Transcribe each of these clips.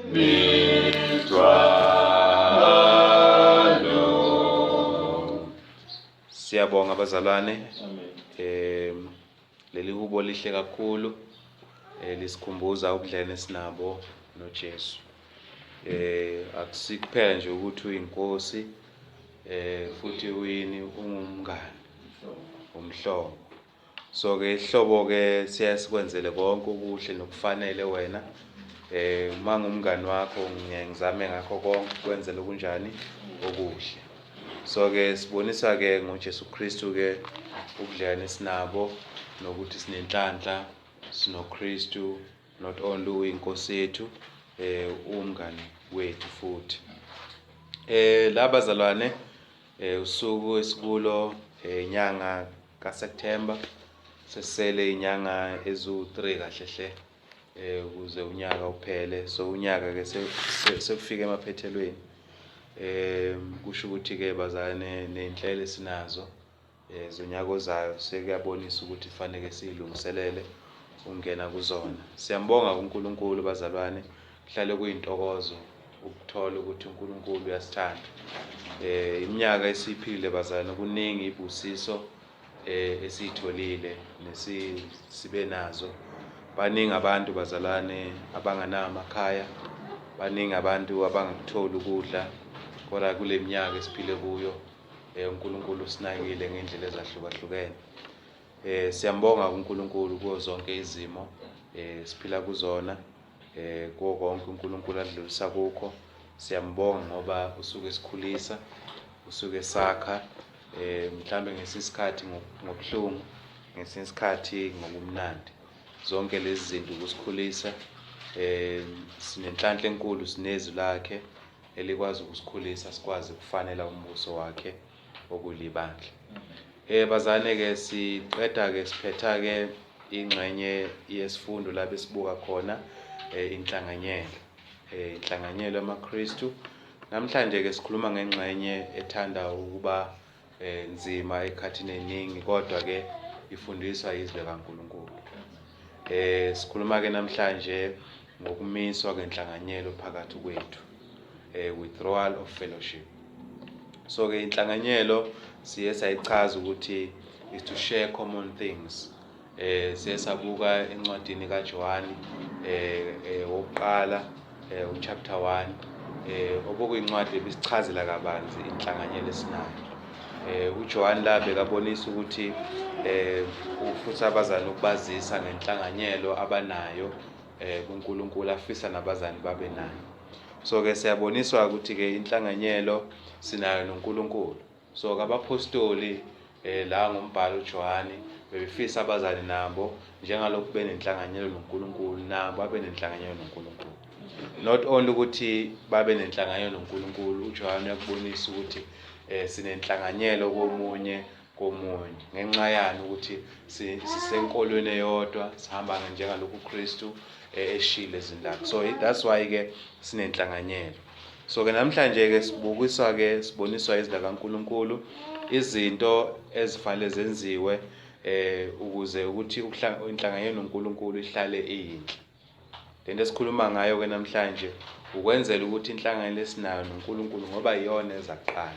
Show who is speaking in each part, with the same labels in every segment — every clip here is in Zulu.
Speaker 1: Withdrawal.
Speaker 2: Siyabonga abazalwane. Leli hubo lihle kakhulu. Lisikhumbuza ubudlelwane esinabo noJesu. Akusikuphela nje ukuthi uyinkosi, futhi uyini ungumngane, umhlobo. So ke ihlobo ke siyasikwenzele konke okuhle nokufanele wena. Mangumngane wakho ngiyangizame ngakho konke kwenzela kunjani okuhle. So ke sibonisa ke ngoJesu Kristu ke ubudlelwane esinabo nokuthi sinenhlanhla sinoKristu, not only uyinkosi yethu, umngane wethu futhi. Labazalwane, usuku esikulo inyanga kaSeptember, sesele inyanga ezu3 kahle hle ukuze unyaka uphele. So unyaka ke sekufika emaphethelweni. Kusho ukuthi ke bazalwane nenhlelo esinazo zonyaka ozayo sekuyabonisa ukuthi kufanele silungiselele ungena kuzona. Siyambonga uNkulunkulu bazalwane, kuhlale kuyintokozo ukuthola ukuthi uNkulunkulu uyasithanda. Iminyaka esiphile bazalwane, kuningi ibusiso esitholile sibe nazo. Baningi abantu bazalwane abanganawo amakhaya, baningi abantu abangakutholi ukudla, kodwa kule minyaka esiphile kuyo uNkulunkulu usinakile ngendlela ezahlukahlukene. Siyambonga uNkulunkulu kuzo zonke izimo siphila kuzona, kuwo konke uNkulunkulu adlulisa kukho. Siyambonga ngoba usuke esikhulisa, usuke sakha, mhlambe ngesinye isikhathi ngobuhlungu, ngesinye isikhathi ngokumnandi. Zonke lezi zinto ukusikhulisa, sinenhlanhla enkulu, sinezwi lakhe elikwazi ukusikhulisa sikwazi ukufanela umbuso wakhe okulibandla. Bazane ke siqeda ke siphetha ke ingxenye yesifundo la besibuka khona inhlanganyelo yamaKristu. Namhlanje ke sikhuluma ngengxenye ethanda ukuba nzima ekhathini eningi, kodwa ke ifundiswa izwi likaNkulunkulu. Sikhuluma ke namhlanje ngokumiswa kwenhlanganyelo phakathi kwethu, withdrawal of fellowship. So ke inhlanganyelo siye sayichaza ukuthi is to share common things. Siye sabuka encwadini kaJohane wokuqala chapter 1, obukuyincwadi ebisichazela kabanzi inhlanganyelo esinayo. uJohane la bekabonisa ukuthi ufisa abazali ukubazisa ngenhlanganyelo abanayo kuNkulunkulu, afisa nabazali babe nayo. So ke siyaboniswa ukuthi ke inhlanganyelo sinayo noNkulunkulu. So abapostoli la ngombhalo uJohane bebefisa abazali nabo njengalokhu benenhlanganyelo noNkulunkulu, nabo babe nenhlanganyelo noNkulunkulu. Not only ukuthi babe nenhlanganyelo noNkulunkulu, uJohane uyakubonisa ukuthi sinenhlanganyelo komunye ngenxa yani ukuthi sisenkolweni eyodwa, sihamba njengalokhu uKristu eshilo ezindaba. So that's why ke sinenhlanganyelo. So ke namhlanje ke siboniswa izwi likaNkulunkulu izinto ezifanele zenziwe ukuze ukuthi inhlanganyelo noNkulunkulu ihlale iyinhle. Lento esikhuluma ngayo ke namhlanje ukwenzela ukuthi inhlanganyelo esinayo noNkulunkulu ngoba iyona ezaqala.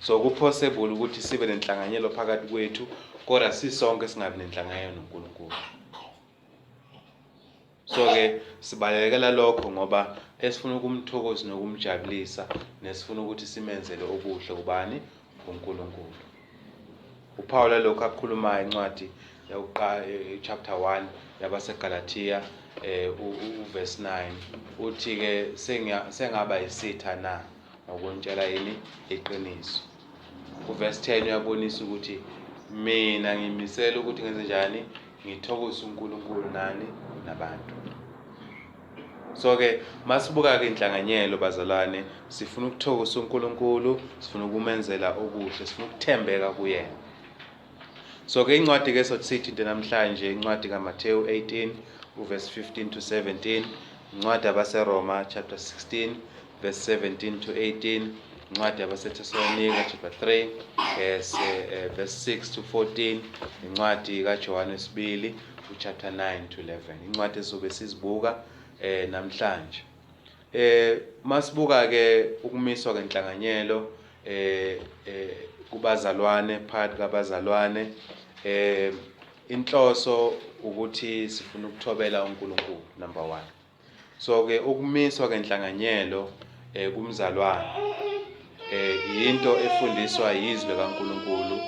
Speaker 2: So kupossible ukuthi sibe nenhlanganyelo phakathi kwethu kodwa sisonke singabi nenhlanganyelo noNkulunkulu. So ke sibalekela lokho ngoba esifuna ukumthokoza nokumjabulisa, nesifuna ukuthi simenzele okuhle kubani? uNkulunkulu. uPaul lokho akukhulumayo incwadi yokuqala chapter 1 yabaseGalatia uverse 9 uthi ke sengaba yisitha na ngokuntshela yini iqiniso. Uverse 10 uyabonisa ukuthi mina ngimisela ukuthi ngenze njani, ngithokoze uNkulunkulu nani nabantu. So ke masibuka ke inhlanganyelo bazalwane, sifuna ukuthokoza uNkulunkulu, sifuna ukumenzela okuhle, sifuna ukuthembeka kuyena. So ke incwadi ke sotsithi into namhlanje incwadi kaMathewu 18 uverse 15 to 17, incwadi yabaseRoma chapter 16 verse 17 to 18, incwadi yabaseThessalonika chapter 3 verse 6 to 14, incwadi kaJohane 2 chapter 9 to 11. Incwadi ezobe sizibuka namhlanje. Masibuka ke ukumiswa kwenhlanganyelo kubazalwane, phakathi kwabazalwane, inhloso ukuthi sifuna ukuthobela uNkulunkulu, number 1. So ke ukumiswa kwenhlanganyelo kumzalwane into efundiswa yizwi kaNkulunkulu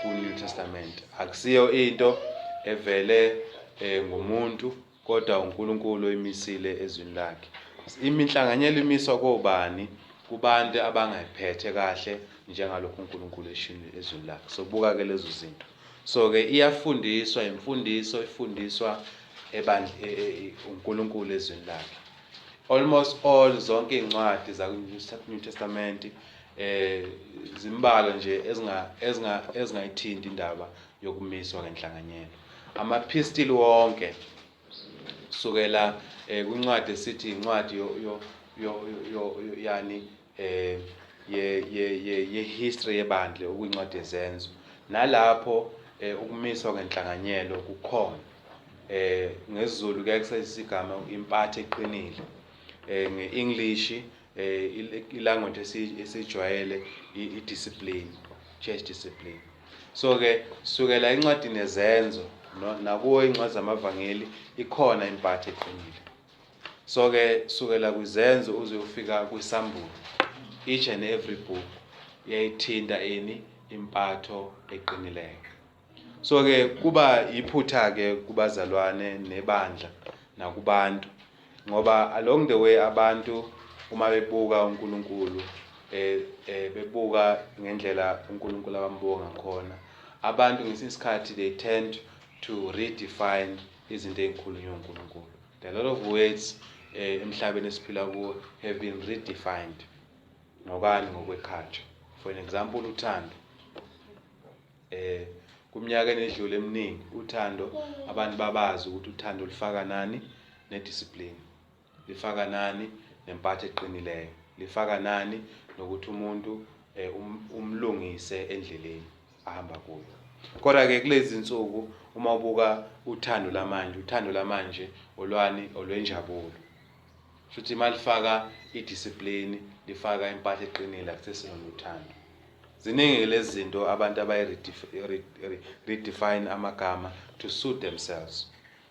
Speaker 2: ku-New Testament. Akusiyo into evele ngumuntu, kodwa uNkulunkulu emisile ezwini lakhe. Inhlanganyelo imiswa kobani? Kubantu abangayiphethe kahle njengalokhu uNkulunkulu eshilo ezwini lakhe. So buka ke lezo zinto. So ke iyafundiswa, imfundiso ifundiswa uNkulunkulu ezwini lakhe. Almost all zonke incwadi za-New Testament zimbalwa nje ezingayithinti indaba yokumiswa kwenhlanganyelo. Amapistili wonke kusukela kwincwadi esithi incwadi ye-history yebandla, okuyincwadi yezenzo, nalapho ukumiswa kwenhlanganyelo kukhona. NgesiZulu kuyaye kusebenziswe igama impatho eqinile. Nge-English ilanguage esijwayele i-discipline, church discipline. So ke sukela incwadi nezenzo nakuwo incwadi zamavangeli ikhona impatho eqinile. So ke sukela kwizenzo uze ufika kwisambulo, each and every book iyayithinta impatho eqinileyo. So ke kuba iphutha ke kubazalwane nebandla nakubantu, ngoba along the way abantu uma bebuka uNkulunkulu bebuka ngendlela uNkulunkulu abambuka ngakhona. Abantu ngesinye isikhathi they tend to redefine izinto ezikhulunywa uNkulunkulu. A lot of words emhlabeni esiphila kuwo have been redefined ngokweculture. For an example, uthando. Kuminyaka edlule eminingi uthando abantu babazi ukuthi uthando lifaka nani nediscipline, lifaka nani nempatho eqinileyo, lifaka nani nokuthi umuntu umlungise endleleni ahamba kuyo. Kodwa ke kulezi insuku uma ubuka uthando lamanje olwenjabulo. Futhi malifaka idiscipline, lifaka impatho eqinile, akusesenuthando. Ziningi lezi zinto abantu redefine amagama to suit themselves.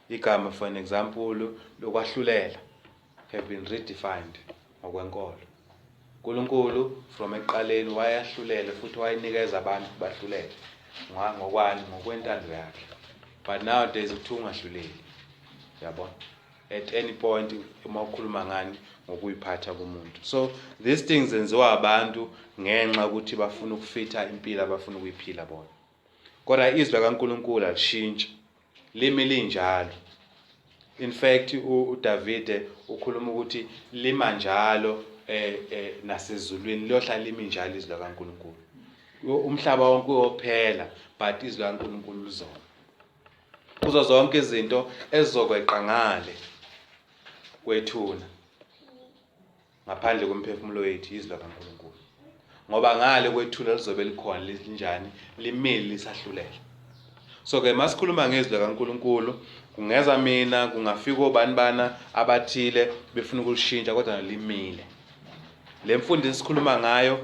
Speaker 2: Igama for an example lokwahlulela have been redefined ngokwenkolo. uNkulunkulu from eqaleni wayahlulela futhi wayinikeza abantu bahlulele ngokwani, ngokwentando yakhe. But nowadays kuthiwa ungahluleli. Yabona? At any point uma ukhuluma ngani ngokuyiphatha komuntu. So these things zenziwa abantu ngenxa ukuthi bafuna ukufitha impilo abafuna ukuyiphila bona. Kodwa izwi kaNkulunkulu alishintshi, limi linjalo. In fact uDavide ukhuluma ukuthi lima njalo nasezulwini liyohlala limi njalo izwi kaNkulunkulu. Umhlaba wonke uyophela but izwi kaNkulunkulu lizona. Kuzo zonke izinto ezizokweqa ngale kwethuna ngaphandle kwemphefumulo wethu izwi kaNkulunkulu. Ngoba ngale kwethuna lizobe likhona linjani, limile lisahlulela. So ke masikhuluma ngezwi kaNkulunkulu, kungeza mina kungafika obani abathile befuna ukulishintsha kodwa limile. Le mfundo esikhuluma ngayo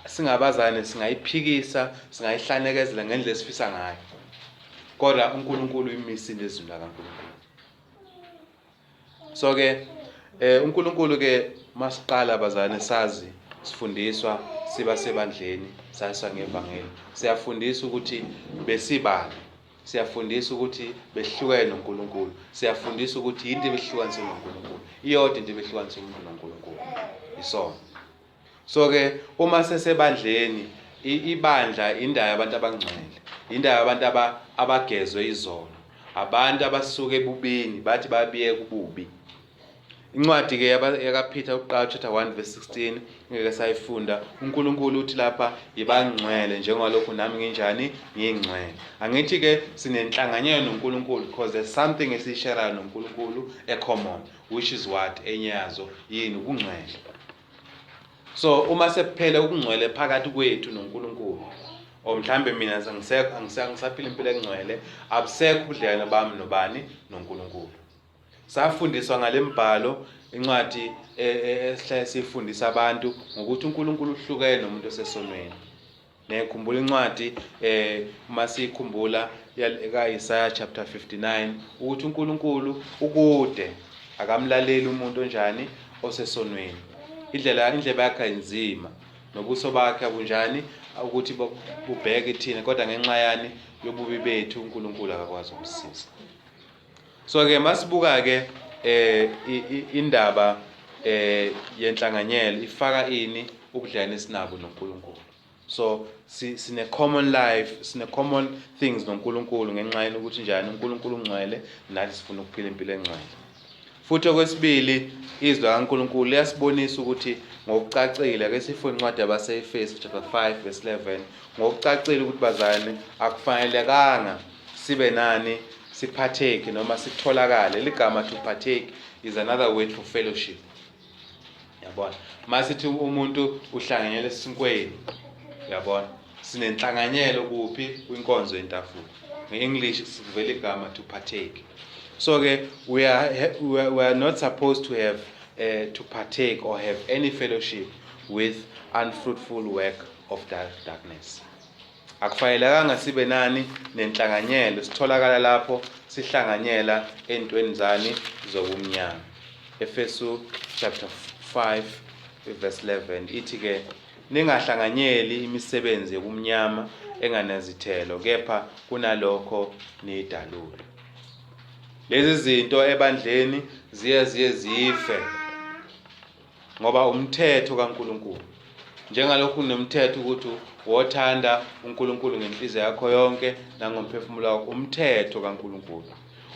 Speaker 2: singabazane singayiphikisa, singayihlanyekezela ngendlela esifisa ngayo. Kodwa uNkulunkulu imisile ezwini kaNkulunkulu. So ke uNkulunkulu ke masiqala abazane sazi sifundiswa siba sebandleni sasisa ngevangeli. Siyafundiswa ukuthi besibani, siyafundiswa ukuthi behlukene noNkulunkulu, siyafundiswa ukuthi into ebehlukanisa noNkulunkulu, iyodwa into ebehlukanisa umuntu noNkulunkulu, isona. So ke uma sesebandleni, ibandla indawo yabantu abangcwele, indawo yabantu abagezwe izono, abantu abasuke ebubini bathi babiye kububi. Incwadi ke yakaPeter uqala chapter 1 verse 16 ngeke sayifunda. uNkulunkulu uthi lapha yibangcwele njengalokhu nami nginjani, ngingcwele. Angithi ke sinenhlanganyelo noNkulunkulu because there's something esisharayo noNkulunkulu common, which is what? Enyazo yini? Ukungcwele. So uma sekuphela ukungcwele phakathi kwethu noNkulunkulu, mhlambe mina angisaphila impilo engcwele, abusekho ubudlelwano bami nobani? noNkulunkulu. Safundiswa ngalembhalo incwadi esihlale sifundisa abantu ngokuthi uNkulunkulu uhlukene nomuntu osesonweni. Nekhumbula incwadi uma sikhumbula kaIsaiah chapter 59 ukuthi uNkulunkulu ukude akamlaleli umuntu onjani osesonweni. Indlela yakhe inzima nobuso bakhe abunjani ukuthi bubheke thina kodwa ngenxa yani yobubi bethu uNkulunkulu akakwazi ukusisiza. So ke masibuka ke indaba yenhlanganyelo ifaka ini ubudlelwane esinabo noNkulunkulu. So sine common life, sine common things noNkulunkulu ngenxa yokuthi njani uNkulunkulu ungcwele nathi sifuna ukuphila impilo engcwele. Futhi okwesibili izwi kaNkulunkulu liyasibonisa ukuthi ngokucacile ake sifune incwadi yabaseEfesu chapter 5 verse 11 ngokucacile ukuthi bazalwane akufanelekanga sibe nani sipartake noma sitholakale. Ligama to partake is another word for fellowship. Yabona, masithi umuntu uhlanganyele esinkweni, yabona, sinenhlanganyelo kuphi kwinkonzo yentafula. Nge-English sivela igama to partake. So we are not supposed to have to partake or have any fellowship with unfruitful work of darkness. Akufanelekanga sibe nani nenhlanganyelo sitholakala lapho sihlanganyela entweni zani zobumnyama. Efesu chapter 5 verse 11 ithi ke ningahlanganyeli imisebenzi yobumnyama enganazithelo kepha kunalokho nidalule. Lezi zinto ebandleni zife ngoba umthetho kaNkulunkulu. Njengalokhu kunomthetho ukuthi wothanda uNkulunkulu ngenhliziyo yakho yonke nangomphefumulo wakho, umthetho kaNkulunkulu.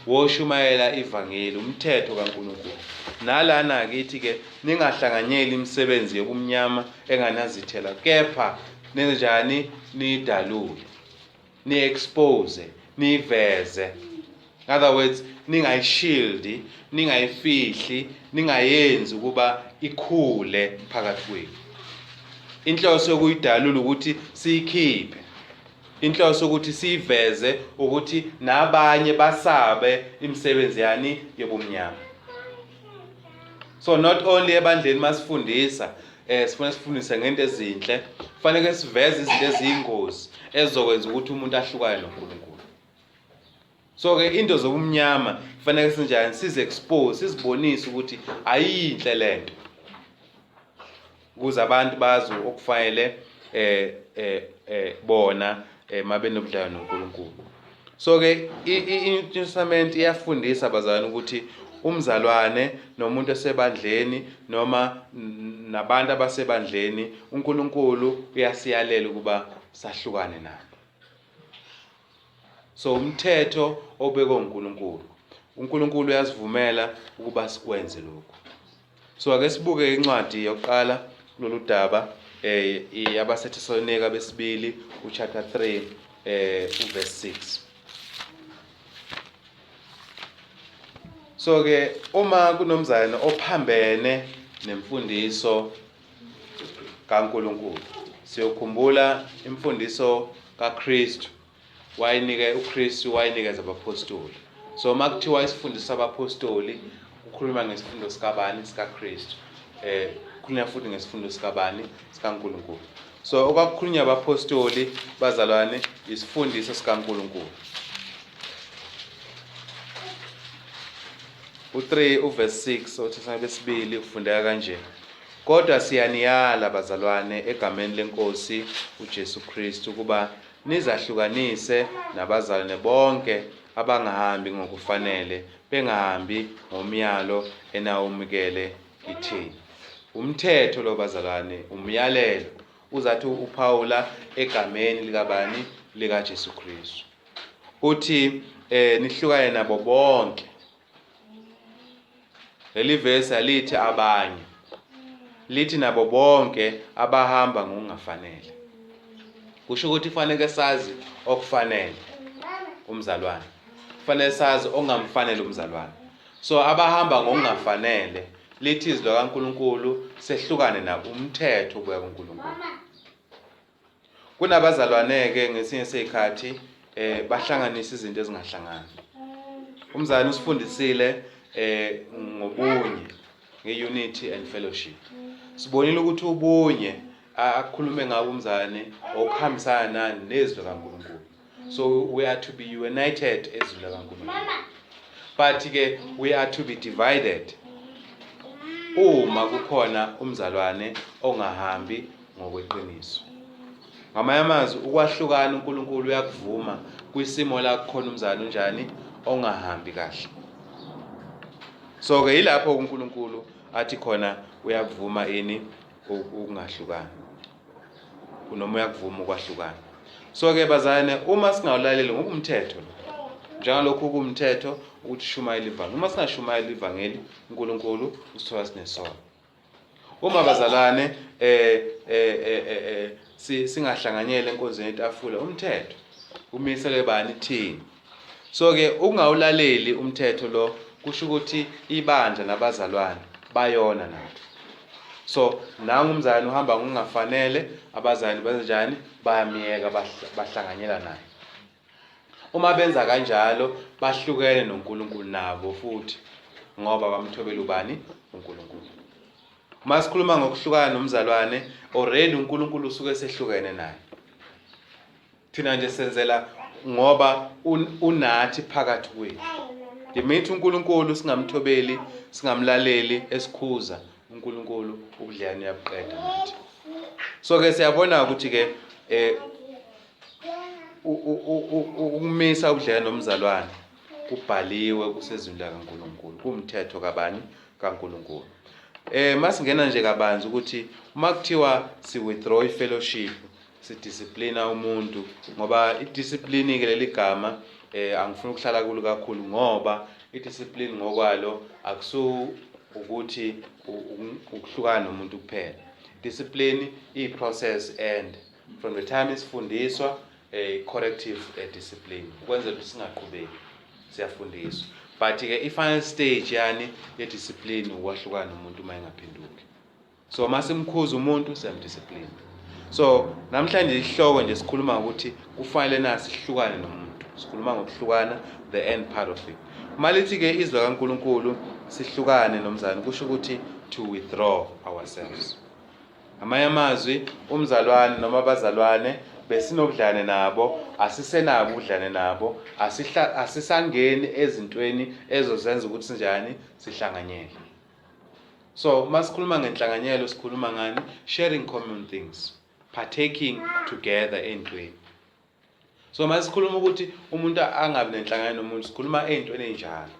Speaker 2: Woshumayela ivangeli, umthetho kaNkulunkulu. Nalana kithi ke ningahlanganyeli imisebenzi yobumnyama enganazithela kepha nenjani nidalule, ni-expose, niveze. In other words, ningayishildi, ningayifihli, ningayenzi ukuba ikhule phakathi kwenu. Inhloso yokuyidalula ukuthi siyikhiphe. Inhloso ukuthi siveze ukuthi nabanye basabe imisebenzi yani yobumnyama. So not only ebandleni masifundisa, sifuna sifundise ngento ezinhle, kufanele siveze izinto eziyingozi ezizokwenza ukuthi umuntu ahlukane noNkulunkulu. So ke into zobumnyama kufanele sinjani size-expose, sizibonise ukuthi ayinhle lento. Ukuze abantu bazi okufanele bona mabe nobudlelwano noNkulunkulu. So ke iNew Testament iyafundisa abazalwane ukuthi umzalwane nomuntu osebandleni noma nabantu abasebandleni uNkulunkulu uyasiyalela ukuba sahlukane nabo. So umthetho obekwe uNkulunkulu. uNkulunkulu uyasivumela ukuba sikwenze lokho. So ake sibuke incwadi yokuqala kulolu daba yabaseThesalonika besibili chapter 3 verse 6. So ke uma kunomzalwane ophambene nemfundiso kaNkulunkulu, siyokhumbula imfundiso kaKristu uKristu wayinikeza abapostoli. So makuthiwa isifundiso sabapostoli ukhuluma ngesifundo sikabani sikaKristu, kukhulunywa futhi ngesifundo sikabani sikaNkulunkulu. So okwakukhulunywa abapostoli bazalwane isifundiso sikaNkulunkulu. U3 verse 6 oThesalonika besibili ufundeka kanje: kodwa siyaniyala bazalwane egameni leNkosi uJesu Kristu ukuba nizahlukanise nabazalwane bonke abangahambi ngokufanele, bengahambi ngomyalo enawumukele kithini. Umthetho lo bazalwane umyalelo uzathi uPaula egameni likabani likaJesu Kristu. Uthi nihlukane nabo bonke. Leli verse alithi abanye, lithi nabo bonke abahamba ngokungafanele. Kusho ukuthi kufanele sazi okufanele umzalwane, kufanele sazi ongamfanele umzalwane. So abahamba ngokungafanele lithi izwi likaNkulunkulu sehlukane nabo, umthetho obuya kuNkulunkulu. Kunabazalwane ke ngesinye isikhathi bahlanganisa izinto ezingahlangani. Umzalwane usifundisile ngobunye, nge-unity and fellowship. Sibonile ukuthi ubunye akhulume ngabo umzane okuhambisana nani nezwi likaNkulunkulu. So we are to be united ezwi likaNkulunkulu. But ke we are to be divided uma kukhona umzalwane ongahambi ngokweqiniso. Ngamanye amazwi ukwahlukana uNkulunkulu uyakuvuma kwisimo la kukhona umzalwane unjani ongahambi kahle. So ke ilapho uNkulunkulu athi khona uyakuvuma ini ukungahlukani. Unoma uyakuvuma ukwahlukana. So ke bazane uma singawulaleli ngokumthetho lo. Njengalokho kumthetho ukuthi shumayela ivangeli. Uma singashumayela ivangeli uNkulunkulu usithola sinesono. Uma bazalwane singahlanganyele enkonzweni etafula umthetho umisele bani thina. So ke ungawulaleli umthetho lo kusho ukuthi ibandla nabazalwane bayona nathi. So nangu umzalwane uhamba ngokungafanele abazalwane benzenjani bayamiyeka bahlanganyela naye. Uma benza kanjalo bahlukene noNkulunkulu nabo futhi ngoba bamthobela ubani uNkulunkulu. Uma sikhuluma ngokuhlukana nomzalwane already uNkulunkulu usuke sehlukene naye. Thina nje senzela ngoba unathi phakathi kwethu. Dimithi uNkulunkulu singamthobeli singamlaleli esikhuza uNkulunkulu ubudlelwane uyabuqeda nathi. So ke siyabona ukuthi ke ukumisa ubudlelwane nomzalwane kubhaliwe kusezwini likaNkulunkulu kumthetho kabani kaNkulunkulu. Masingena nje kabanzi ukuthi uma kuthiwa si withdraw ifellowship sidisciplina umuntu ngoba idiscipline ke leli gama angifuni ukuhlala kulo kakhulu ngoba idiscipline ngokwalo akusu ukuthi ukuhlukana nomuntu kuphela. Discipline i-process and from the time isifundiswa corrective discipline ukwenzela ukuthi singaqhubeki siyafundiswa. But ke i-final stage yani ye-discipline ukwahlukana nomuntu uma engaphenduki. So masimkhuza umuntu siyamdiscipline. So namhlanje isihloko nje sikhuluma ukuthi kufanele nasi sihlukane nomuntu. Sikhuluma ngokuhlukana the end part of it. Malithi ke izwi kaNkulunkulu sihlukane nomzalwane kusho ukuthi to withdraw ourselves. Amanye amazwi umzalwane noma abazalwane besinobudlane nabo asisenabo ubudlane nabo asisangeni ezintweni ezozenza ukuthi sinjani sihlanganyele. So masikhuluma ngenhlanganyelo sikhuluma ngani sharing common things, partaking together entweni. So masikhuluma ukuthi umuntu angabi nenhlangano nomuntu sikhuluma entweni enjalo.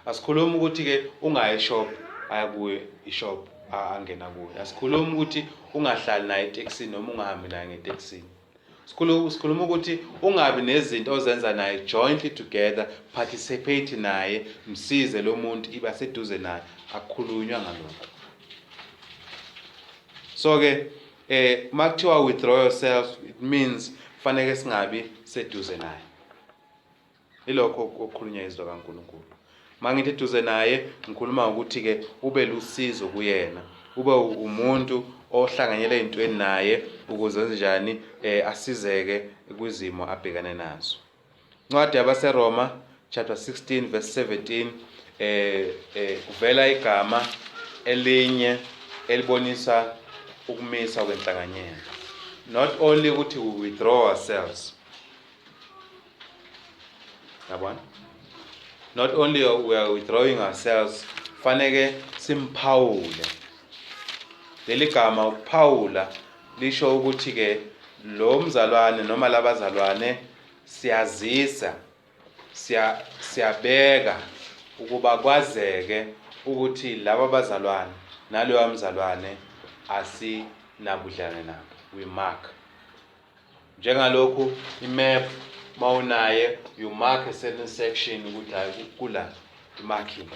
Speaker 2: Asikhuluma ukuthi ke ungayi shop ayakuye ishop angena kuyo. Asikhuluma ukuthi ungahlali naye etaxini noma ungahambi naye ngetaxini. Sikhuluma ukuthi ungabi nezinto ozenza naye jointly together, participate naye, msize lo muntu iba seduze naye akukhulunywa ngalokho. So ke makuthiwa withdraw yourself it means fanele singabi seduze naye. Ilokho okukhulunywa izwi kaNkulunkulu. Mangithi eduze naye ngikhuluma ukuthi ke ube lusizo kuyena. Ube umuntu ohlanganyela ezintweni naye ukuze njani asizeke kwizimo abhekane nazo. Incwadi yabaseRoma chapter 16 verse 17 kuvela igama elinye elibonisa ukumisa kwenhlanganyelo. Not only ukuthi we withdraw ourselves. Yabona? Not only we are withdrawing ourselves, fanele simphawule. Leli gama ukuphawula lisho ukuthi ke lo mzalwane noma labazalwane siyazisa siyabeka ukuba kwazeke ukuthi laba bazalwane naloya mzalwane asinabudlane nabo. We mark. Njengalokhu imap mawunaye you mark a certain section ukuthi kula marking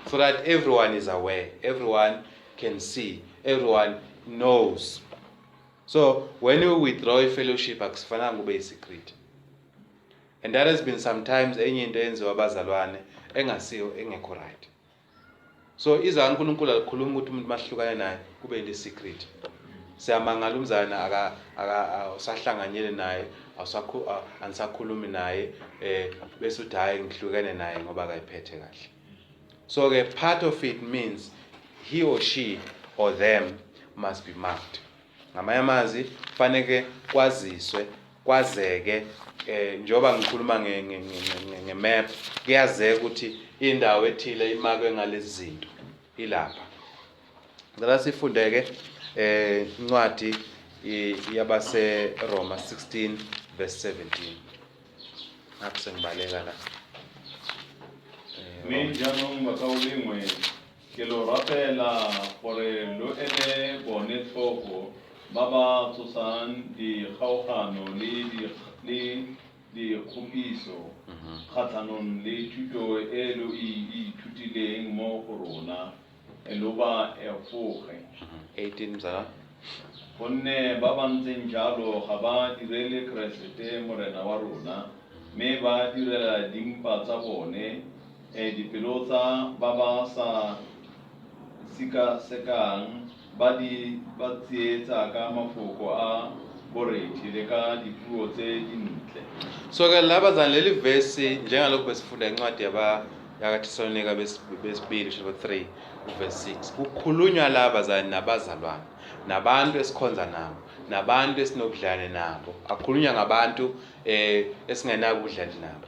Speaker 2: so that everyone is aware, everyone can see, everyone knows. So when you withdraw a fellowship akusifananga kube secret. And that has been sometimes enye into enziwa abazalwane engasiyo engekho right. So iza uNkulunkulu alikhuluma ukuthi umuntu mahlukane naye kube into secret. Siyamangala umzana usahlanganyele naye anisakhulumi naye bese uthi hayi ngihlukene naye ngoba akayiphethe kahle. So part of it means he or she or them must be marked. Ngamanye amazwi kufanele kwaziswe, kwazeke njoba ngikhuluma nge-map, kuyazeka ukuthi indawo ethile imakwe ngalezi zinto ilapha. Ngicela sifundeke incwadi yabase Roma 16 verse 17. Apho sengibaleka la.
Speaker 1: Me jaanong bakaulengwe ke lo rapela gore lo ene bone tlhogo ba ba tsosang dikgaogano le dikgopiso kgatlhanong le thuto e lo ithutileng mo go rona lo ba efoge.
Speaker 2: 18 mzala.
Speaker 1: Gonne ba ba ntseng jalo ga ba direle Keresete morena wa rona, mme ba direla dimpa tsa bone dipelo tsa ba ba sa sekasekang ba tsietsa ka mafoko a borethi le ka dipuo tse dintle.
Speaker 2: So ke labazana leli verse njengalokho besifunda incwadi yakaThesalonika besibili chapter 3 verse 6. Kukhulunywa labazana nabazalwane, nabantu esikhonza nabo, nabantu esinobudlane nabo. Akukhulunywa ngabantu esingenako ubudlane nabo.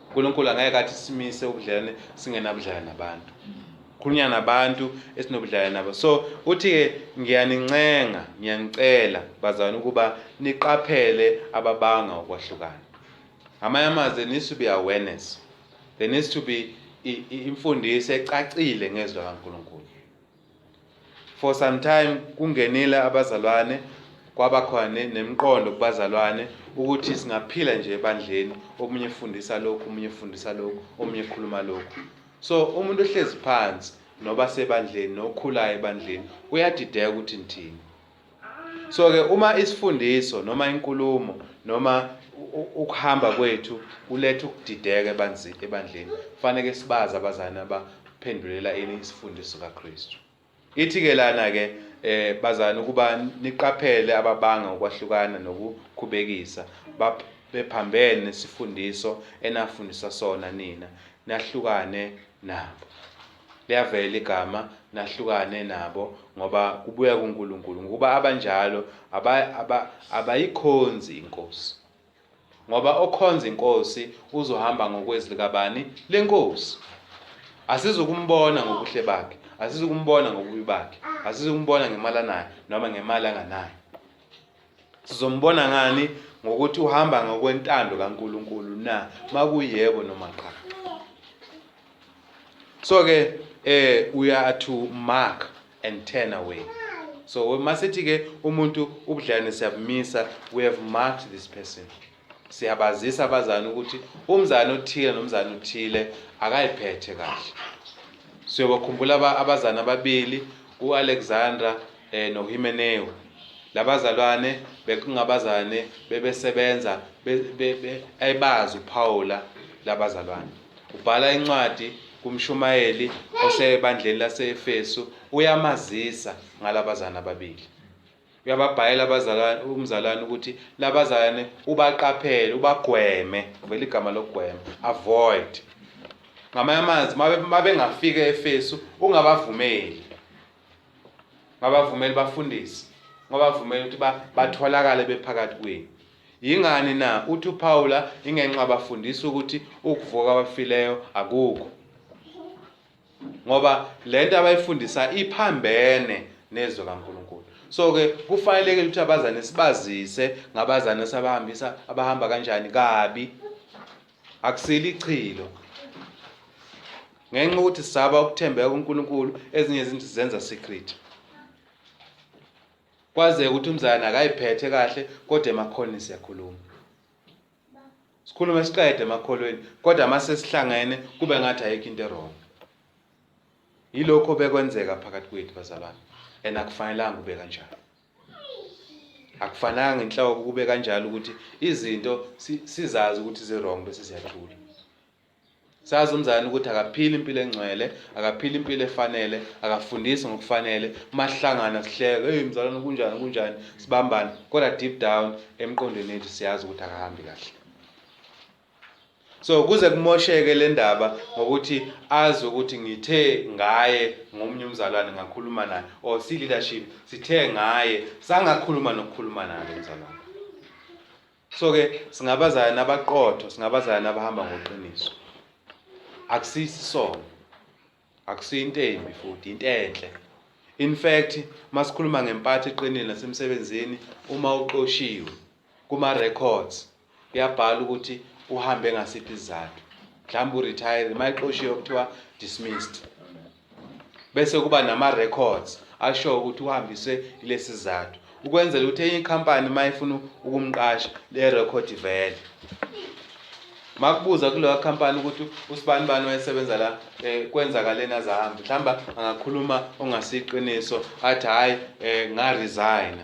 Speaker 2: uNkulunkulu angeke athi simise ubudlane singenabudlane nabantu. Kukhulunywa nabantu esinobudlane nabo. So uthi ke ngiyanincenga, ngiyanicela bazalwane ukuba niqaphele ababanga ukwahlukana. Ngamanye amazwi there needs to be awareness. There needs to be imfundiso ecacile ngezwi likaNkulunkulu. For some time kungenile abazalwane kwabakhona nemqondo kubazalwane ukuthi singaphila nje ebandleni, omunye efundisa lokhu, omunye efundisa lokhu, omunye ekhuluma lokhu. So umuntu ohlezi phansi noba sebandleni nokhulayo ebandleni uyadideka ukuthi nithini. So ke uma isifundiso noma inkulumo noma ukuhamba kwethu kuletha ukudideka ebandleni, kufanele sibaze abazana abaphendulela isifundiso kaKristu. Ithi ke lana ke bazana ukuba niqaphele ababanga ukwahlukana nokukhubekisa bephambene nesifundiso enafundisa sona nina, nahlukane nabo. Liyavela igama nahlukane nabo ngoba kubuya kuNkulunkulu, ngoba abanjalo abayikhonzi inkosi. Ngoba okhonza inkosi uzohamba ngokwezi likabani lenkosi. Asizukumbona ngobuhle bakhe, asizukumbona ngobubi bakhe, asizukumbona ngemali anayo noma ngemali anganayo. Sizombona ngani? Ngokuthi uhamba ngokwentando kaNkulunkulu na, makuyebo noma cha. So ke we are to mark and turn away. So masithi ke umuntu ubudlane siyabumisa, we have marked this person. Siyabazisa abazana ukuthi umzana othile nomzana othile akayiphethe kahle. Siyobakhumbula abazana ababili uAlexandra noHimeneo. Labazalwane bekungabazane bebesebenza ayibazi uPaula labazalwane. Ubhala incwadi kumshumayeli osebandleni laseEfesu, uyamazisa ngalabazana ababili. Uyababhayela abazalwane umzalwane ukuthi labazalwane ubaqaphele, ubagweme, vele igama lokugwema, avoid. Ngamanye amazwi mabengafika eEfesu ungabavumeli. Ngabavumeli bafundise, ngabavumeli ukuthi batholakale bephakathi kwenu. Yingani na uthi uPaula ingenxa bafundisa ukuthi ukuvuka abafileyo akukho. Ngoba lento abayifundisa iphambene nezwi kaNkulunkulu. So ke kufanele ukuthi abazane sibazise ngabazane abahamba kanjani kabi. Akusili ichilo. Ngenxa ukuthi sisaba ukuthembeka kuNkulunkulu, ezinye izinto zenza secret. Kwaze ukuthi umzana akayiphethe kahle kodwa emakholweni siyakhuluma. Sikhuluma siqede emakholweni kodwa mase sihlangene kube ngathi ayikho into wrong. Yilokho bekwenzeka phakathi kwethu bazalwane. Akufanelanga kube kanjalo. Akufanelanga inhloko kube kanjalo ukuthi izinto sizazi ukuthi zi-wrong bese siyathula. Sazi umzana ukuthi akaphila impilo engcwele, akaphila impilo efanele, akafundisi ngokufanele, mahlangana sihleke, hey mzalwane kunjani, sibambane, kodwa deep down emqondweni wethu siyazi ukuthi akahambi kahle. So kuze kumosheke le ndaba ngokuthi azi ukuthi ngithe ngaye ngomunye umzalwane ngakhuluma naye or si leadership sithe ngaye sangakhuluma nokukhuluma naye umzalwane. So ke singabazana nabaqotho, singabazana nabahamba ngoqiniso. Akusisisono, akusinto embi futhi into enhle. In fact masikhuluma ngempatho eqinile nasemsebenzini, uma uqoshiwe kuma records kuyabhala ukuthi uhambe ngasiphi isizathu. Mhlawumbe uretire, mayiqoshiwe kuthiwa dismissed. Bese kuba nama records asho ukuthi uhambiswe ilesi sizathu. Ukwenzela ukuthi enye ikhampani mayifuna ukumqasha le record ivele. Makubuza kuleyo company ukuthi usibani bani wayesebenza la kwenzakalena azahambe. Mhlawumbe angakhuluma ongasiqiniso athi hayi nga resign.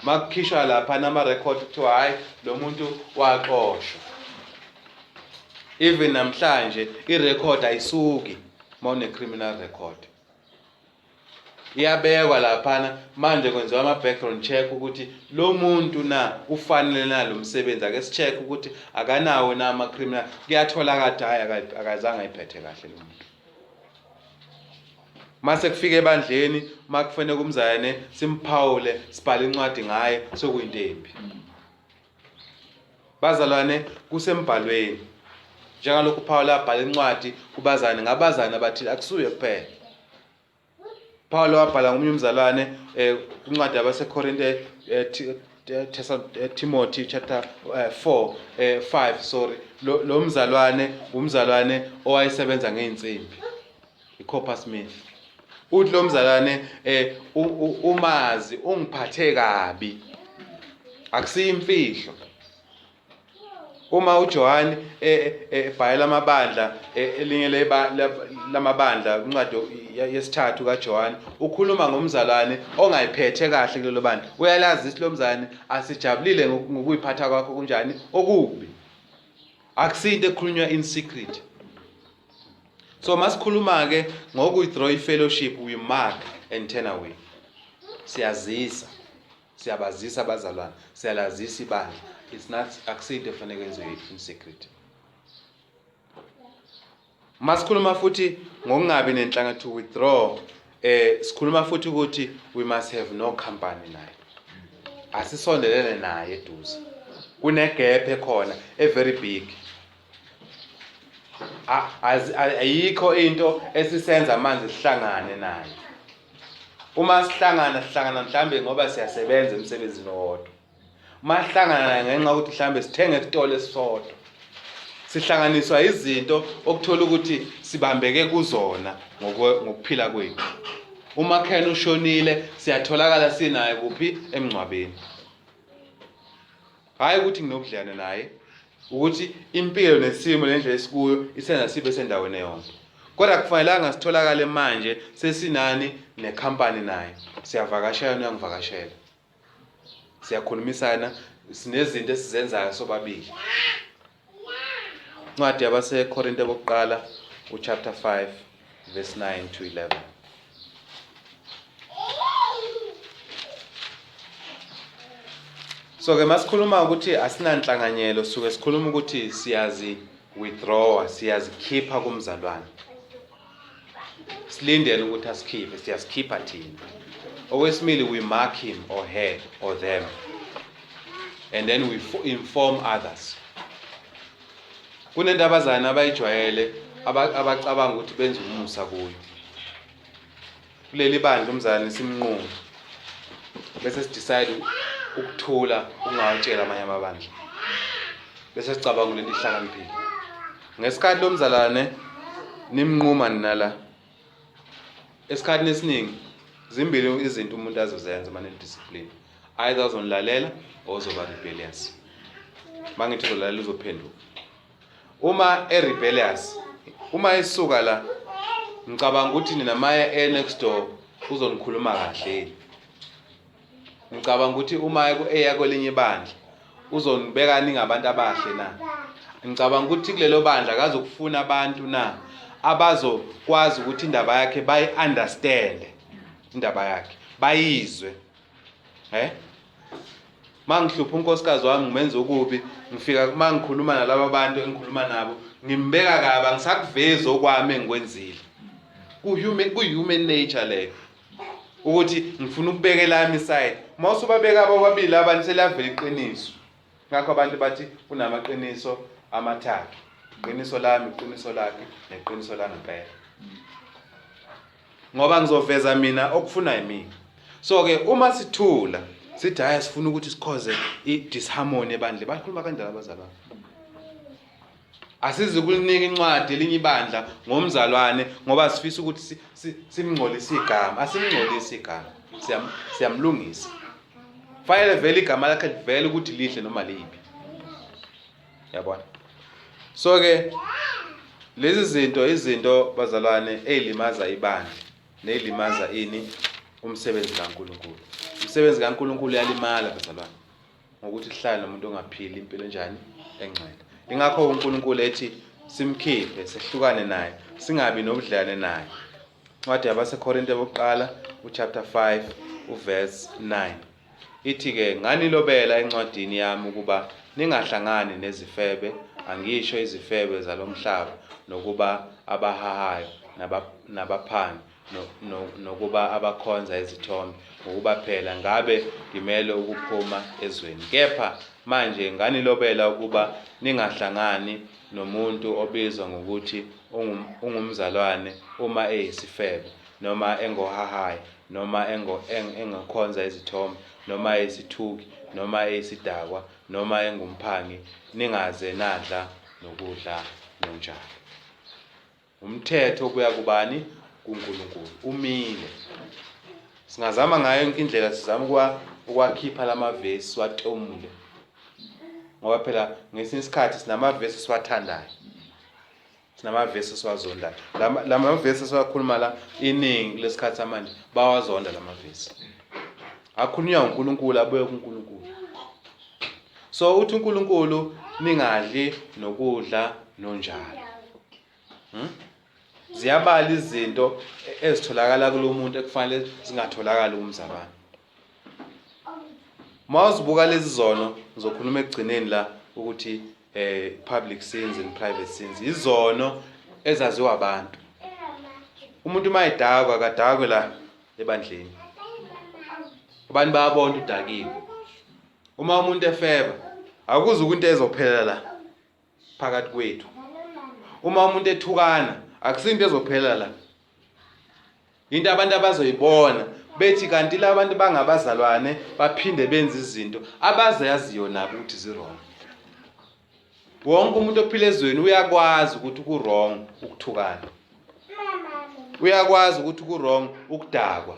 Speaker 2: Makukhishwa lapha nama record kuthiwa hayi lo muntu waxoshwa. Even namhlanje irecord ayisuki mawune criminal record. Iyabekwa lapha manje kwenziwa ama background check ukuthi lo muntu na ufanele nalo umsebenzi, ake si check ukuthi akanawo na ama criminal. Kuyathola kade hayi akazange ayiphethe kahle lo muntu. Mase kufike ebandleni makufanele kumzayane simphawule sibhala incwadi ngaye sokuyinto embi. Bazalwane kusembhalweni njengalokhu Paul abhala incwadi kubazane ngabazane abathi akusuye kuphela. Paul wabhala ngomunye umzalwane incwadi yabaseKorinte Timothy chapter 5 sorry, lo mzalwane umzalwane owayesebenza ngeinsimbi iCopper Smith. Uthi lo mzalwane umazi ungiphathe kabi, akusiyimfihlo. Uma uJohn ebhala amabandla elinye lamabandla incwadi yesithathu kaJohn ukhuluma ngomzalwane ongayiphethe kahle kulelo bandla. Uyalazi ukuthi lo mzalwane asijabulile ngokuyiphatha kwakho kunjani okubi. Akusinto ekhulunywa in secret. So masikhuluma ke ngoku-withdraw fellowship, we mark and turn away. Siyazisa, siyabazisa abazalwane, siyalazisa ibandla. It's not akusinto efanele kwenziwe in secret. Masikhuluma futhi ngokungabi nenhlanga to withdraw, sikhuluma futhi ukuthi we must have no company naye. Asisondelene naye eduze. Kune gap ekhona very big. Ayikho into esisenza manje sihlangane naye. Uma sihlangana mhlambe ngoba siyasebenza emsebenzini owodwa. Mahlangana naye ngenxa ukuthi mhlambe sithenge esitolo esisodwa. Sihlanganiswa izinto okuthola ukuthi sibambeke kuzona ngokuphila kwethu. Uma khena ushonile siyatholakala sinaye kuphi emncwabeni. Hayi ukuthi nginobudlane naye, ukuthi impilo nesimo lendlela esikuyo isenza sibe sendaweni eyodwa. Kodwa kufanelanga sitholakale manje sesinani necompany naye. Siyavakashela uyangivakashela. Siyakhulumisana, sinezinto esizenzayo sobabili. Incwadi yabaseKorinte bokuqala chapter 5 verse 9 to 11. So ke masikhuluma ukuthi asinanhlanganyelo suke sikhuluma ukuthi siyazi withdraw, siyazi khipha kumzalwane. Silindele ukuthi asikhiphe, siyazikhipha thina. Okwesibili we mark him or her or them. And then we inform others. Kunento abazana abayijwayele abacabanga ukuthi benza umusa kuyo. Kuleli bandla umzalwane simnquma. Bese sidecide ukuthula ungawatshela amanye amabandla. Bese sicabanga lento ihlakaniphile. Ngesikhathi lo mzalwane nimnquma nala. Esikhathini esiningi zimbili izinto umuntu azozenza manje discipline. Either uzonlalela or uzoba rebellious. Mangithi uzolalela uzophenduka. Uma rebellious, uma isuka la ngicabanga ukuthi nina maya next door uzonikhuluma kahle. Ngicabanga ukuthi uma eya kwelinye ibandla uzonibeka ningabantu abahle na. Ngicabanga ukuthi kulelo bandla akazokufuna abantu na abazokwazi ukuthi indaba yakhe bayi-understand indaba yakhe, bayizwe. mangihlupha unkosikazi wami ngimenza ukubi, ngifika mangikhuluma nalabo bantu engikhuluma nabo ngimbeka kabi, angisakuvezi okwami engikwenzile. Ku-human nature leyo ukuthi ngifuna ukubeka lami side. Mawusubabeka ababili abantu seliyavela iqiniso. Ngakho abantu bathi kunamaqiniso amathathu, iqiniso lami, iqiniso lakhe, neqiniso langempela. Ngoba ngizoveza mina okufuna yimina. So ke uma sithula sithi hayi sifuna ukuthi sikhoze i-disharmony ebandla, bakhuluma kanjani abazalwane? Asizi ukulinika incwadi elinye ibandla ngomzalwane ngoba sifisa ukuthi simngcolise igama. Asimngcolise igama, siyamlungisa. Fanele vele igama lakhe livele ukuthi lihle noma libi. Yabona? So ke lezi izinto bazalwane ezilimaza ibandla nezilimaza umsebenzi kaNkulunkulu. Umsebenzi kaNkulunkulu uyalimala bazalwane ngokuthi sihlale nomuntu ongaphili impilo enjani engcwele. Ingakho uNkulunkulu ethi simkhiphe sehlukane naye, singabi nobudlelwane naye. Incwadi yabaseKorinte bokuqala chapter 5 verse 9 ithi ke nganilobela encwadini yami ukuba ningahlangani nezifebe, angisho izifebe zalomhlaba, nokuba abahahayo nabaphangi, nokuba abakhonza izithombe, ngokuba phela ngabe ngimele ukuphuma ezweni. Kepha manje nganilobela ukuba ningahlangani nomuntu obizwa ngokuthi ungumzalwane uma eyisifebe, noma engohahayo, noma engakhonza izithombe, noma eyisithuki, noma eyisidakwa, noma engumphangi, ningaze nadla nokudla nonjalo. Umthetho obuya kubani? kuNkulunkulu. Umile. Singazama ngayo yonke indlela sizama ukwakhipha lamavesi siwatomule. Ngoba phela ngesinye isikhathi sinamavesi siwathandayo. Sinamavesi siwazondayo. Lamavesi siwakhuluma la iningi lesikhathi samanje bawazonda lamavesi. Akhulunywa uNkulunkulu abuye kuNkulunkulu. So uthi uNkulunkulu ningadli nokudla nonjalo. Ziyabala izinto ezitholakala kulo muntu ekufanele zingatholakala kumzalwane. Mawuzibuka lezi zono ngizokhuluma ekugcineni la ukuthi public sins and private sins izono ezaziwa abantu. Umuntu mayidakwa kadakwe la ebandleni. Abantu bayabona udakiwe. Uma umuntu efeba akuzi ukuthi ezophelela la phakathi kwethu. Uma umuntu ethukana akusinto ezophelela la. Into abantu abazoyibona bethi kanti labantu bangabazalwane baphinde benze izinto abazayaziyo nabo ukuthi zirong. Wonke umuntu ophila ezweni uyakwazi ukuthi kurong ukuthukana. Uyakwazi ukuthi kurong ukudakwa.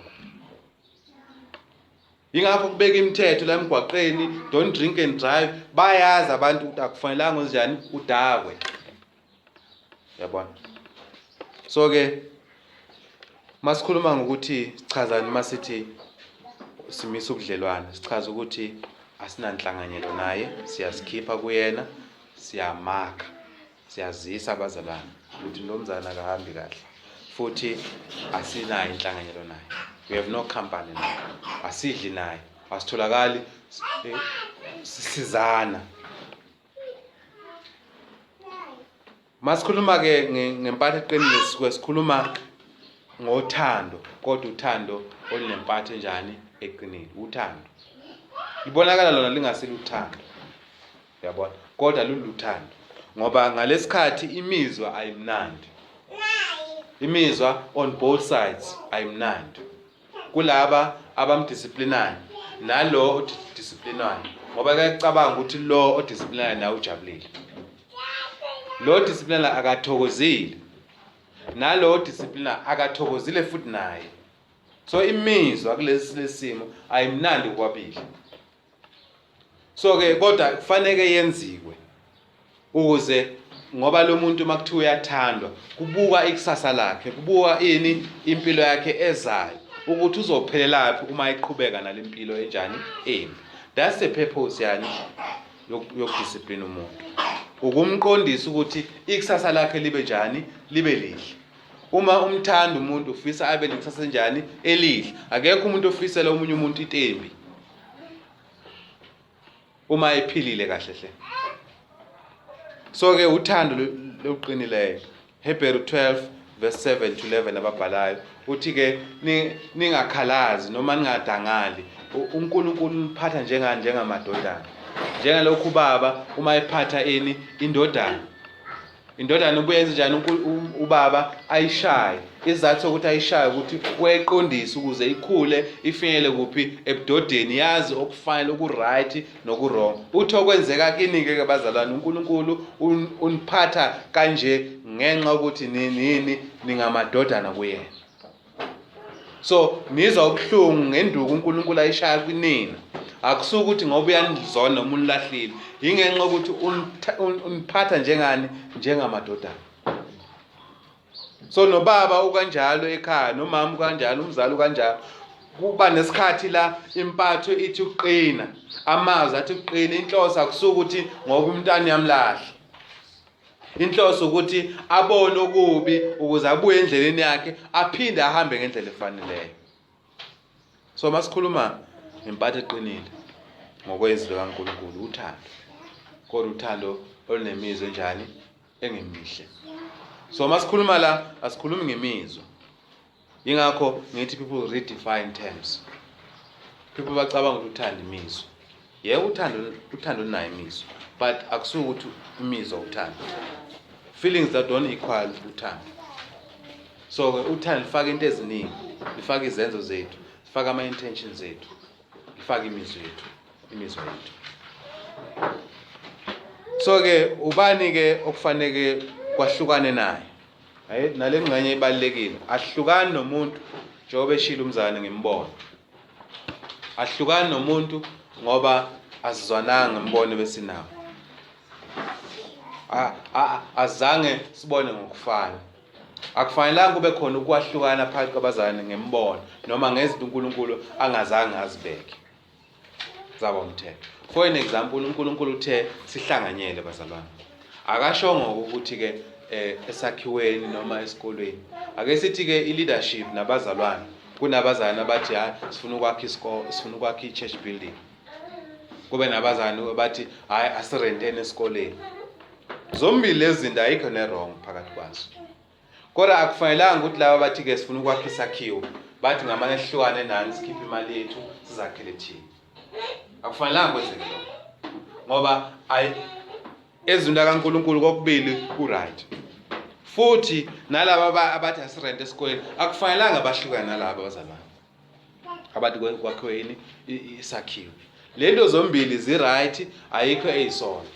Speaker 2: Ingakho kubeka imithetho la emgwaqeni, don't drink and drive, bayazi abantu ukuthi akufanelanga unjani udakwe. Yabona? So ke masikhuluma ngokuthi sichazani masithi simisa ubudlelwane, sichaza ukuthi asinanhlanganyelo naye, siyasikhipha kuyena, siyamakha, siyazisa abazalwane ukuthi nomzana akahambi kahle, futhi asinayo inhlanganyelo naye. We have no company naye. Asidli naye, asitholakali sizana. Masikhuluma ke ngempatho eqinile sikhuluma ngothando, kodwa uthando olunempatho enjani eqinile. Uthando libonakala lona lingasile uthando. Uyabona? Kodwa luluthando. Ngoba ngalesikhathi imizwa ayimnandi. Imizwa on both sides ayimnandi. Kulaba abamdisciplinayo nalo odisciplinayo. Ngoba kuyacabanga ukuthi lo odisciplinayo naye ujabulile. Lo disciplinayo akathokozile. Nalo disciplinayo akathokozile futhi naye. So imizwa kulesi simo ayimnandi kwabili. So ke kodwa kufanele yenziwe ukuze ngoba lo muntu makuthiwa uyathandwa kubuka ikusasa lakhe, kubuka impilo yakhe ezayo ukuthi uzophelelaphi uma iqhubeka nalempilo enjani embi. That's the purpose yani yokudiscipline umuntu. Ukumqondisa ukuthi ikusasa lakhe libe njani, libe lihle. Uma umthanda umuntu ufisa abe lekusasa njani elihle, akekho umuntu ofisela omunye umuntu itembi. uma ephilile kahle hle. So ke uthando loqinileyo, Hebrew 12 verse 7 to 11 ababhalayo uthi ke ningakhalazi noma ningadangali, uNkulunkulu niphatha njengamadodana, njengalokhu ubaba uma ephatha indodana. Indodana ubuyenza njani ubaba ayishaye? Isizathu sokuthi ayishaye ukuthi uyayiqondisa ukuze ikhule ifinyele kuphi ebudodeni, yazi okufanele okuright nokurong. Uthi okwenzeka kini ke bazalwane, uNkulunkulu uniphatha kanje ngenxa ukuthi ningamadodana kuyena. So nizwa ubuhlungu ngenduku uNkulunkulu ayishaya kunina, akusuka ukuthi ngoba uyanizona noma unilahlile, ingenxa ukuthi uniphatha njengamadodana. So nobaba ukanjalo ekhaya, nomama ukanjalo, umzali ukanjalo, kuba nesikhathi la impatho ithi uqina, amazwi athi uqina. Inhloso akusuka ukuthi ngoba umntwana yamlahla, inhloso ukuthi abone okubi ukuze abuye endleleni yakhe aphinde ahambe ngendlela efaneleyo. So masikhuluma ngempatho eqinile ngokwenziwa kaNkulunkulu, uthando, kodwa uthando olunemizwa enjani? Engemihle. So masikhuluma la asikhulumi ngemizwa. Yingakho ngithi people redefine terms. People bacabanga ukuthi uthanda imizwa. Yebo uthando lunayo imizwa, but akusuka ukuthi imizwa uthando. Feelings that don't equal uthando. So uthando lifaka into eziningi, lifaka izenzo zethu, lifaka ama-intentions zethu, lifaka imizwa yethu. So ke ubani ke okufanele kwahlukane naye? Nale ngxenye ibalekile, ahlukani nomuntu njengoba eshila umzane ngembono. Ahlukani nomuntu ngoba asizwananga ngembono besinawo. Azange sibone ngokufana. Akufanelanga kube khona ukwahlukana phakathi kwabazane ngembono noma ngezinto uNkulunkulu angazange azibeke. Zaba umthetho. For an example, uNkulunkulu uthe sihlanganyele bazalwane. Akashongo ukuthi ke esakhiweni noma esikolweni. Ake sithi ke i-leadership nabazalwane, kunabazane abathi sifuna ukwakha isikole, sifuna ukwakha i-church building. Kube nabazane abathi asirentene esikoleni. Zombili lezi zinto ayikho ne-wrong phakathi kwazo. Kodwa akufanelanga ukuthi laba bathi ke sifuna ukwakha isakhiwo bathi ngamanye ehlukane nani sikhiphe imali yethu sizakhele thina. Akufanelanga kwenzeke lokho, ngoba ezinto kaNkulunkulu kokubili ku-right. Futhi nalaba abathi asirente esikoleni akufanelanga bahlukane nalaba bazalwane abathi kwakhiweni isakhiwo. Lento zombili zi-right, ayikho eyisona.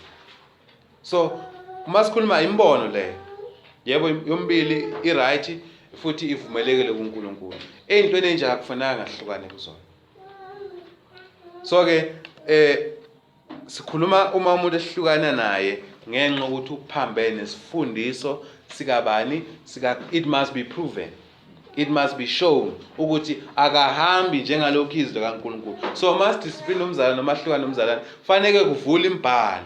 Speaker 2: So masikhuluma imbono le, yebo yombili i-right futhi ivumelekile kuNkulunkulu. Ey'ntweni enjalo akufanelanga ahlukane kuzona. So ke sikhuluma uma umuntu ehlukana naye ngenxa ukuthi uphambene nesifundiso sikabani, it must be proven, it must be shown ukuthi akahambi njengalokho izwi kaNkulunkulu. So must discipline umzalwane noma ahlukane nomzalwane, fanele kuvule imbhalo.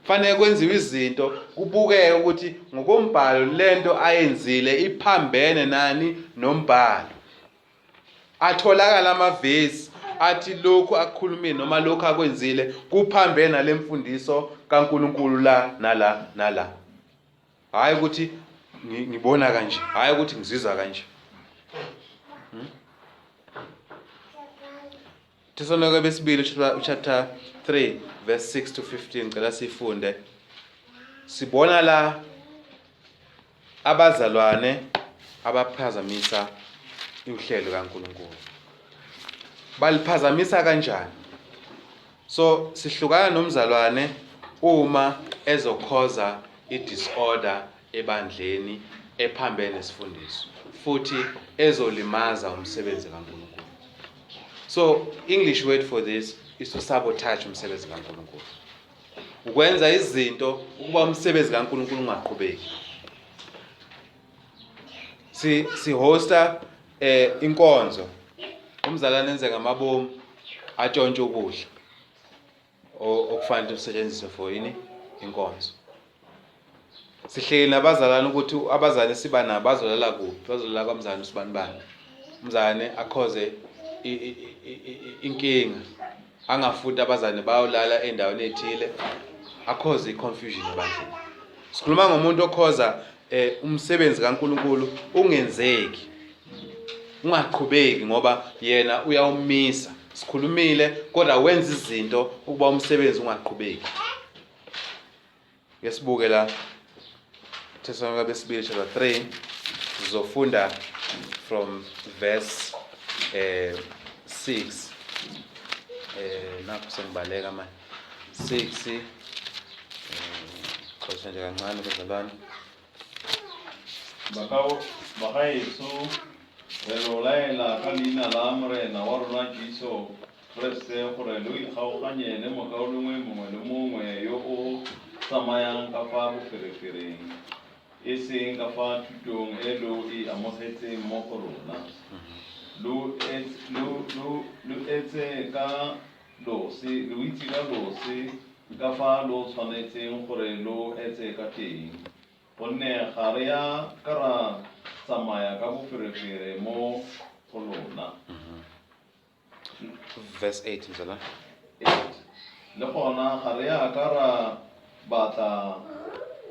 Speaker 2: Fanele kwenziwe izinto kubukeke ukuthi ngokombhalo lento ayenzile iphambene nani nombhalo. Atholakala amavesi athi lokhu akukhulumile noma lokhu akwenzile kuphambene nale mfundiso kaNkulunkulu la nala. Hayi ukuthi ngibona kanje, hayi ukuthi ngizizwa kanje. Tesalonika besibili chapter 3 verse 6 to 15 ngicela sifunde. Sibona la abazalwane abaphazamisa uhlelo kaNkulunkulu. Baliphazamisa kanjani? So sihlukana nomzalwane uma ezokhoza i-disorder ebandleni ephambene nesifundiso, futhi ezolimaza umsebenzi kaNkulunkulu. So English word for this is to sabotage umsebenzi kaNkulunkulu. Ukwenza izinto ukuba umsebenzi kaNkulunkulu ungaqhubeki. Si hosta inkonzo, umzalwane enze ngamabomu atshontshe ukudla okufanele usetshenziswe for inkonzo. Sihleli nabazalwane ukuthi abazane siba nabo bazolala kuphi, bazolala kwamzane usibanibani. Umzane akhoze inkinga angafuthi abazane bayolala endaweni ethile akhoze iconfusion ebandleni. Sikhuluma ngomuntu okhoza umsebenzi kaNkuluNkulu ungenzeki, ungaqhubeki ngoba yena uyawumisa. Sikhulumile kodwa wenza izinto ukuba umsebenzi ungaqhubeki. Yesibuke la Thessalonike besibili chapter 3 sizofunda from verse 6 napho sengibaleka manje 6 khosa nje kancane bezalwane
Speaker 1: bakayesu re lo laela ka leina la morena wa rona Jesu Kriste gore lo ikgaoganye le mokaolongwe mongwe le mongwe yo o tsamayang ka fa boferefereng e seng ka fa thutong e lo e amogetseng mo go rona. Lo etse ka losi, lo itse ka losi ka fa lo tshwanetseng gore lo etse ka teng. Gonne ga re ya ka ra tsamaya ka boferefere mo go lona.
Speaker 2: Verse 8 mzala.
Speaker 1: Le gona ga re ya ka ra batla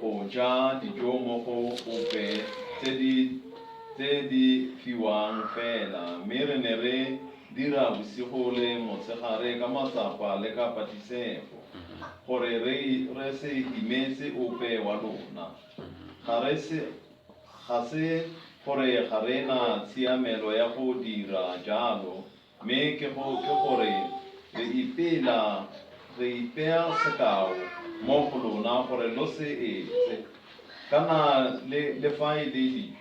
Speaker 1: go ja dijo mo go ope tse di fiwang fela, mme re ne re dira bosigo le motshegare ka matsapa le ka patisego gore re se imetse ope wa lona. Ga se gore ga re na tshiamelo ya go dira jalo, mme ke gore re ipea sekao mo go lona gore lo se etse kana le fa e le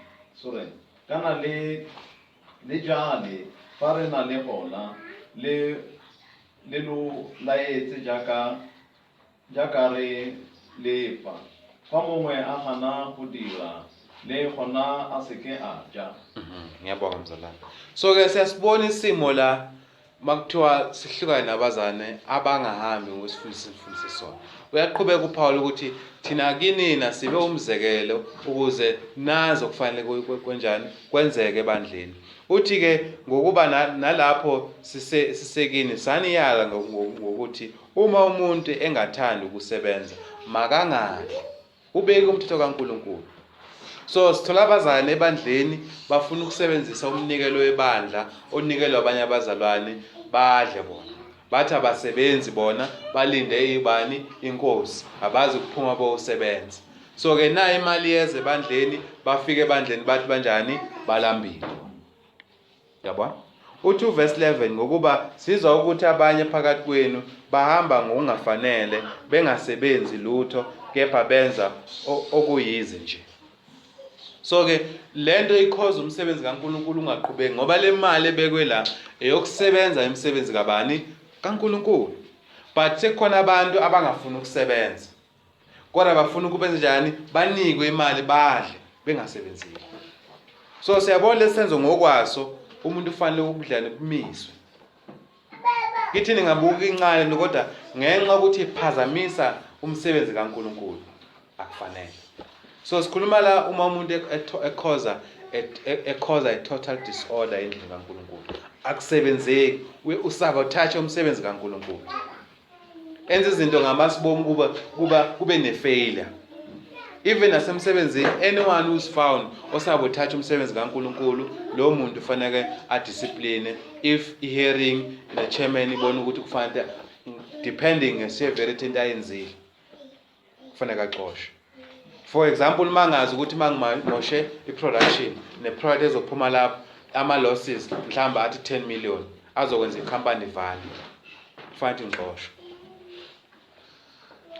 Speaker 1: kana le jale fa re na le gona le lo laetse jaaka re lefa. Fa mongwe a gana go dira le gona a seke a ja.
Speaker 2: Ngiyabonga mzalwane. So ke siyasibona isimo la makuthiwa sihlukane nabazane abangahambi ngosifundisi sona. Uyaqhubeka uPaul ukuthi thina kinina sibe umzekelo ukuze nazo kufanele kwenjani kwenzeke ebandleni. Uthi ke ngokuba nalapho sisekini saniyala ngokuthi uma umuntu engathandi ukusebenza makangadli, ubeke umthetho kaNkuluNkulu. So sithola abazane ebandleni bafuna ukusebenzisa umnikelo webandla onikelwa abanye abazalwane badle bona. Bathi abasebenzi bona balinde ibani inkosi, abazi ukuphuma bosebenza. So ke na imali yeze ebandleni bafike ebandleni bathi banjani balambile. Yabona? Uthi verse 11 ngokuba sizwa ukuthi abanye phakathi kwenu bahamba ngokungafanele bengasebenzi lutho kepha benza okuyize nje. So ke lento ikhoza umsebenzi kaNkuluNkulu ungaqhubeki ngoba le mali ebekwe la eyokusebenza imisebenzi kabani kaNkuluNkulu. But sekukhona abantu abangafuni ukusebenza. Kodwa bafuna ukubenza njani? Banikwe imali badle bengasebenzile. So siyabona lesenzo ngokwaso umuntu ufanele ukudlana kumiswe. Kithi ningabuka incane kodwa ngenxa ukuthi iphazamisa umsebenzi kaNkuluNkulu akufanele. So sikhuluma la uma umuntu ekhoza a total disorder endlini kaNkuluNkulu. Akusebenzeki, usabotage umsebenzi kaNkuluNkulu. Enza izinto ngamasibomu kuba kube ne-failure. Even nasemsebenzini anyone who's found osabotage umsebenzi kaNkuluNkulu lo muntu ufanele adiscipline if hearing the chairman ibona ukuthi kufanele depending ngeseverity into ayenzile kufanele axoshwe. For example mangazi ukuthi mangimoshe iproduction neproduct ezophuma lapho ama losses mhlamba athi 10 million azokwenza icompany value kufanele ngixoshwe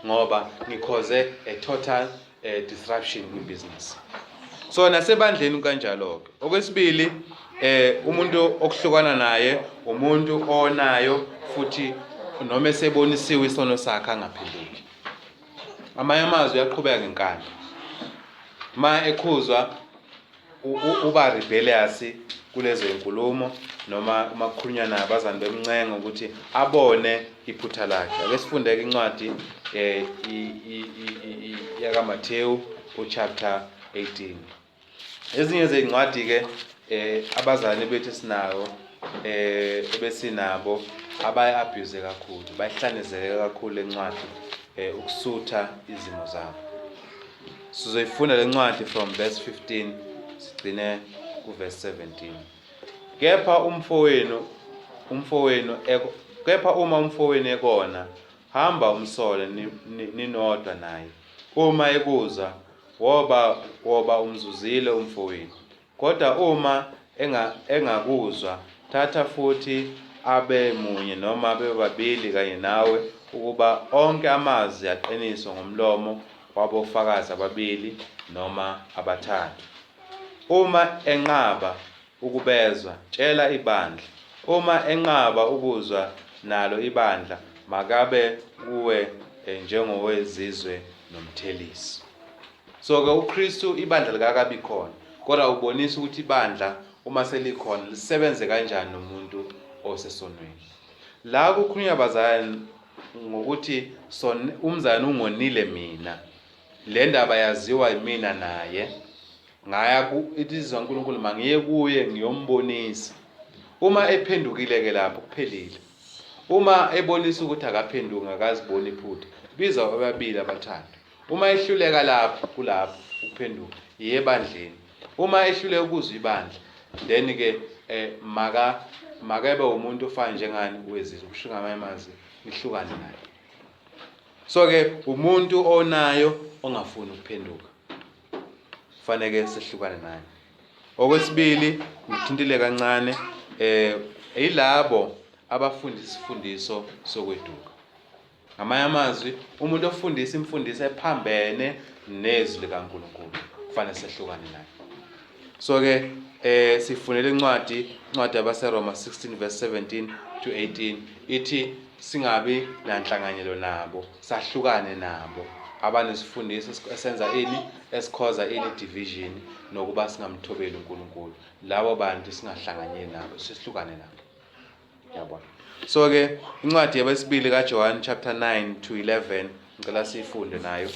Speaker 2: ngoba ngikhoze a total disruption in business. So nasebandleni kanjalo ke. Okwesibili umuntu okuhlukana naye umuntu onayo futhi noma esebonisiwe isono sakhe angaphenduki. Amanye amazwi uyaqhubeka ngenkani. Ma ekhuzwa uba rebellious kulezo inkulumo noma uma kukhulunywa nabazane bemncenga ukuthi abone iphutha lakhe. Ake sifundeke incwadi yaka Matthew chapter 18. Ezinye zezincwadi ke abazane bethu sinayo ebesinabo abayi-abuse kakhulu, bayihlanezeke kakhulu le ncwadi ukusutha izimo zabo. Sizoyifunda le ncwadi from verse 15 sigcine ku verse 17. Kepha uma umfowenu ekona, hamba umsole ninodwa naye. Uma ekuzwa, woba umzuzile umfowenu. Kodwa uma engakuzwa, thatha futhi abe munye noma abe babili kanye nawe, ukuba onke amazwi aqiniswe ngomlomo wabofakazi ababili noma abathathu. Uma enqaba ukubezwa, tshela ibandla. Uma enqaba ukuzwa nalo ibandla, makabe kuwe njengowezizwe nomthelisi. So-ke uKristu ibandla likakabi khona, kodwa ubonisa ukuthi ibandla uma selikhona lisebenze kanjani nomuntu osesonweni. La kukhulunywa bazalwane ngokuthi umzalwane ungonile mina, le ndaba yaziwa yimina naye, ngaya izizwa uNkulunkulu mangiye kuye ngiyombonisa. Uma ephendukile-ke lapho kuphelile. Uma ebonisa ukuthi akaphenduki, akaziboni iphutha, biza ababili abathathu. Uma ehluleka lapho kulapho ukuphenduka, yiye ebandleni. Uma ehluleka ukuzwa ibandla, then-ke makabe umuntu ofana njengani wezizwe, kusho ngamanye amazwi ihlukane naye. So-ke umuntu onayo ongafuni ukuphenduka, kufanele sehlukane naye. Okwesibili, ngithintile kancane yilabo abafundisa isifundiso sokweduka. Ngamanye amazwi, umuntu ofundisa imfundiso ephambene nezwi likaNkulunkulu kufanele sehlukane naye. So-ke sifundele incwadi yabaseRoma 16 verse 17 to 18 ithi singabi nanhlanganyelo nabo, sahlukane nabo. Abanesifundiso esenza esikhoza division nokuba singamthobeli uNkulunkulu. Labo bantu singahlanganyeli nabo, sihlukane nabo. Yabona. So-ke incwadi yabesibili kaJohn chapter 9 to 11 ngicela siyifunde nayo.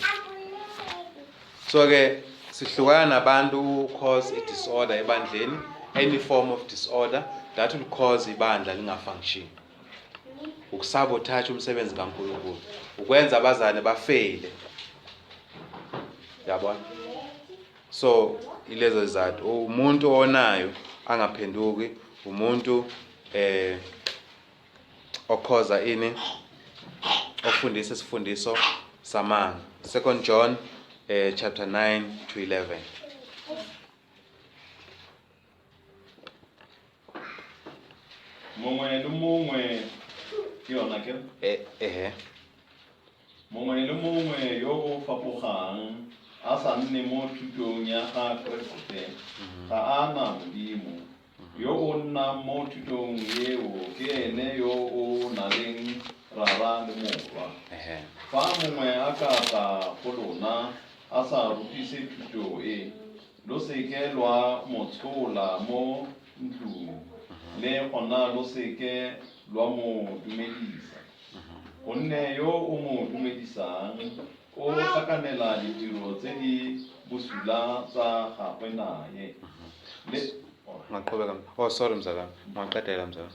Speaker 2: So-ke sihlukana nabantu who cause a disorder ebandleni, any form of disorder that will cause ibandla lingafunction. Ukusabotage umsebenzi kaNkulunkulu, ukwenza abazane bafele. Yabona. So ilezo izathu umuntu onayo angaphenduki, umuntu okhoza ofundisa isifundiso samanga. 2 John chapter 9 to 11.
Speaker 1: Mongwe le mongwe yona ke mongwe le mongwe yo o fapogang a sa nne mo thutong ya ga Keresete ga a na Modimo. Yo o nnang mo thutong eo ke ene yo o na leng rara le morwa. Fa mongwe a ka tla go lona a sa rutise thuto lo seke lwa motshola mo ntlong, le gona lo seke lwa mo dumedisa. Gonne yo o mo dumedisang o tlhakanela ditiro tse di bosula tsa gagwe naye.
Speaker 2: Sorry mzalwane, maqedela mzalwane.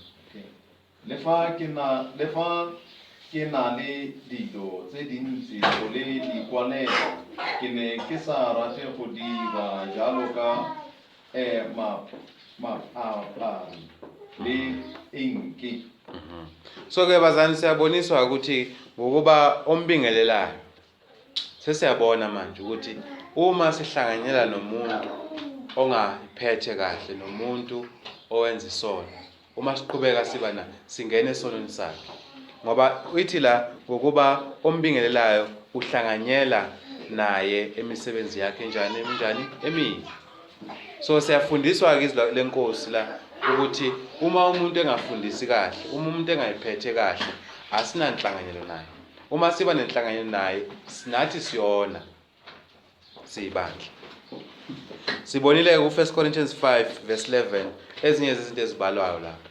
Speaker 1: Le fa ke na le dilo tse dintsi go le di kwalela, ke ne ke sa rate go dira jalo ka maapari le inki.
Speaker 2: So-ke bazalwane, siyaboniswa ukuthi ngokuba ombingelelayo sesiyabona manje ukuthi uma sihlanganyela nomuntu ongayiphethe kahle, nomuntu owenza isono, uma siqhubeka singena esonweni sakhe, ngoba uyithi la ngokuba ombingelelayo uhlanganyela naye emisebenzi yakhe enjani emibi. So siyafundiswa-ke le Nkosi la ukuthi uma umuntu engafundisi kahle, uma umuntu engayiphethe kahle, asinanhlanganyelo naye. Uma siba nenhlanganyelo naye, nathi siyona siyibandla. Sibonile ku 1 Corinthians 5 verse 11 ezinye zezinto ezibalwayo lapha.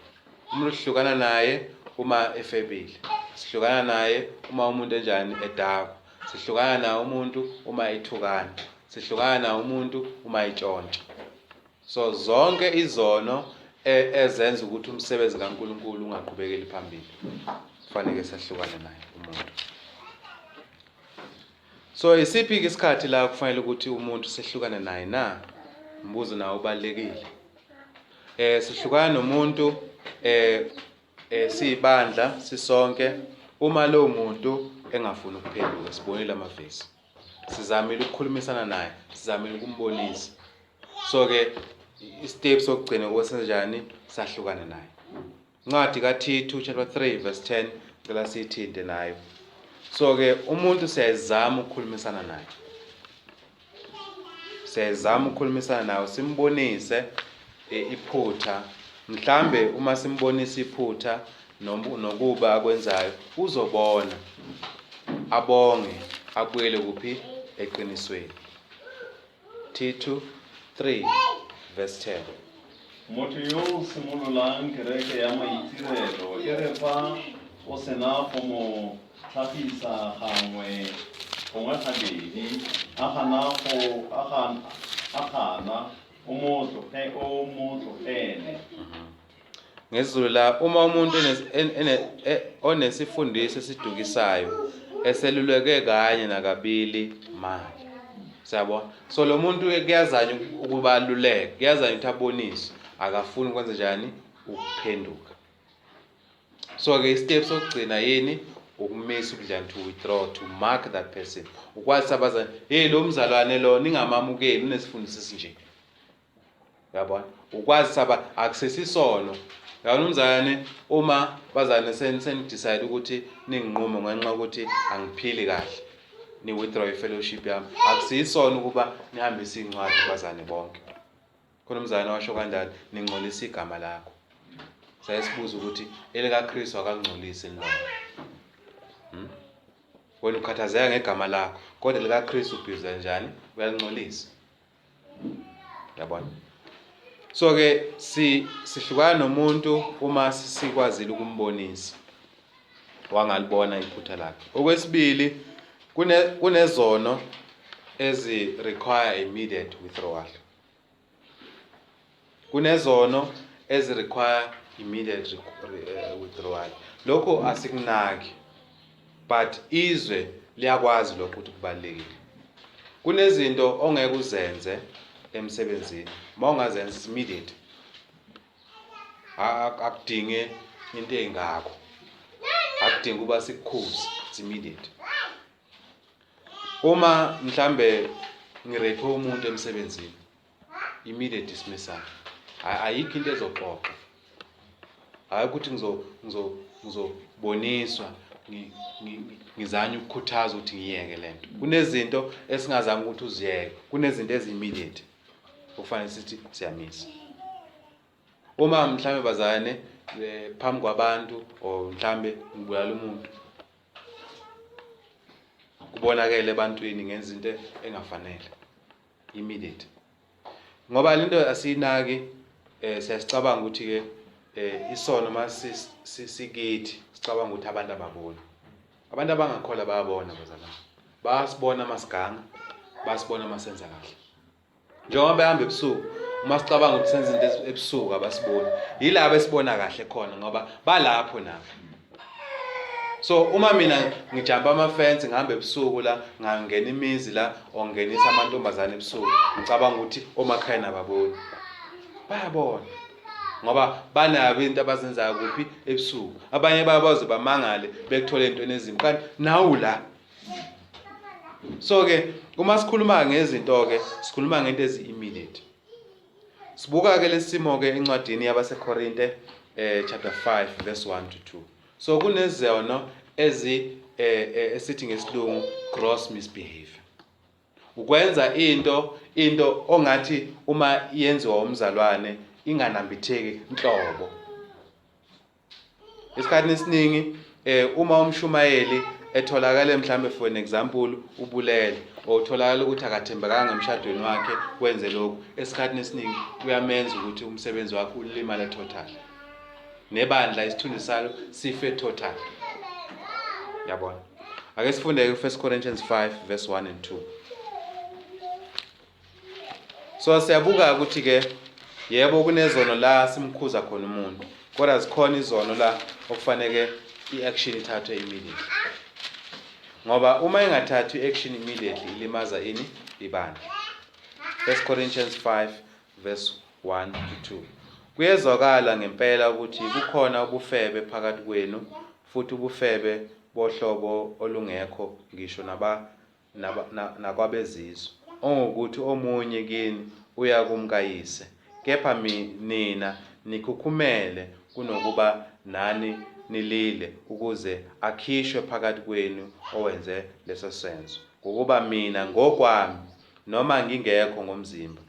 Speaker 2: Umuntu uhlukana naye uma efebile, sihlukana naye uma umuntu enjani edakwa, sihlukana naye umuntu uma ethukana, sihlukana naye umuntu uma etshontsha. So zonke izono ezenza ukuthi umsebenzi kaNkulunkulu ungaqhubekeli phambili. Kufanele sahlukane naye umuntu. So isiphi isikhathi la kufanele ukuthi umuntu sehlukane naye na? Umbuzo nawo ubalekile. Sihlukana nomuntu sibandla sisonke uma lo muntu engafuni ukuphenduka. Sibonile amavesi. Sizamile ukukhulumisana naye, sizamile ukumbonisa. So ke i-step sokugcina okwesenjani sahlukane naye. Incwadi kaTito chapter 3 verse 10 cela sithinte nayo. So ke umuntu siyazama ukukhulumisana naye. Siyazama ukukhulumisana naye simbonise iphutha. Mhlambe uma simbonisa iphutha nokuba akwenzayo uzobona abonge abuyele kuphi eqinisweni. Tito 3 verse 10.
Speaker 1: Motho yo o simololang kereke ya maitirelo e re fa o sena go mo tlhagisa gangwe gongwe gabedi a gana o mo tlogele.
Speaker 2: NgesiZulu la uma umuntu onesifundiso esidukisayo eseluleke kanye nakabili manje. Siyabona? So lo muntu kuyazanya ukubaluleka, kuyazanya ukuthi aboniswe, akafuni ukwenza njani ukuphenduka. So ke step sokugcina yini ukumisa ukudlana to withdraw, to mark that person. Ukwazi sabazana, hey lo mzalwane lo ningamamukeli unesifundiso esinje. Yabona? Ukwazi saba akusesisono. Yabona umzalwane uma bazane decide ukuthi ninginqume ngenxa ukuthi angiphili kahle. Ni withdraw i-fellowship yami. Akusiyisona ukuba nihambise incwadi bazane bonke. Khona umzalwane washo kanjani ningcolisa igama lakho. Sayesibuza ukuthi elika Kristu akangcolisi lo. Wena ukhathazeka ngegama lakho, kodwa elika Kristu ubhiza njani? Uyangcolisa. Yabona? So ke sihlukana nomuntu uma sikwazile ukumbonisa. Wangalibona iphutha lakhe. Okwesibili kunezono ezi require immediate withdrawal. Kunezono ezi require immediate withdrawal. Lokho asikunaki. But izwe liyakwazi lokho ukuthi kubalekile. Kunezinto ongeke uzenze emsebenzini. Mawungazenza immediate. Akudinge into engakho. Akudinga kuba sikukhuze, it's immediate. Uma mhlambe ngirephe umuntu emsebenzini, immediate dismissal. Ayikho into ezoxoxa. Hayi ukuthi ngizoboniswa ngizanye ukukhuthaza ukuthi ngiyeke lento. Kunezinto esingazange ukuthi uziyeke. Kunezinto ezi-immediate. Kufanele sithi siyamisa. Uma mhlambe bazane phambi kwabantu o mhlambe ngibulala umuntu. Kubonakele ebantwini ngenza into engafanele. Immediate. Ngoba lento asinaki siyasicabanga ukuthi ke isono masikithi sicabanga ukuthi abantu ababona. Abantu abangakholwa bayabona bazalwane. Bayasibona masiganga, bayasibona masenza kahle. Njengoba behamba ebusuku, uma sicabanga ukuthi senza into ebusuku abasiboni. Yilabo esibona kahle khona ngoba balapho nabo. So uma mina ngijamba ama-fence ngihamba ebusuku la, ngangena imizi la, ongenisa amantombazane ebusuku, ngicabanga ukuthi omakhaya nababoni. Bayabona. Ngoba banabo into abazenzayo kuphi ebusuku. Abanye babaze bamangale bekuthola into ezimbi kanti nawu la. So ke uma sikhuluma ngezinto ke sikhuluma ngento ezi-immediate. Sibuka ke lesimo ke encwadini yabaseKorinte chapter 5 verse 1 to 2. So kunezono esithi ngesilungu gross misbehavior. Ukwenza into ongathi uma yenziwa umzalwane inganambitheki inhlobo. Isikhathi esiningi uma umshumayeli etholakala mhlambe for an example ubulele otholakala ukuthi akathembekanga emshadweni wakhe wenze lokho, esikhathini esiningi kuyamenza ukuthi umsebenzi wakhe ulimale total. Nebandla isithunzi salo sife total. Yabona? Ake sifunde ku 1 Corinthians 5 verse 1 and 2. So siyabuka ukuthi ke Yebo kunezono la simkhuza khona umuntu, kodwa zikhona izono la okufanele i-action ithathwe immediately. Ngoba uma ingathathwa i-action immediately ilimaza ini ibandla. 1 Corinthians 5 verse 1 to 2. Kuyezwakala ngempela ukuthi kukhona ubufebe phakathi kwenu, futhi ubufebe bohlobo olungekho ngisho nakwabezizwe, ongukuthi omunye kini uyakumkayise. Kepha nina nikhukhumele kunokuba nani nilile, ukuze akhishwe phakathi kwenu owenze leso senzo. Ngokuba mina ngokwami noma ngingekho ngomzimba,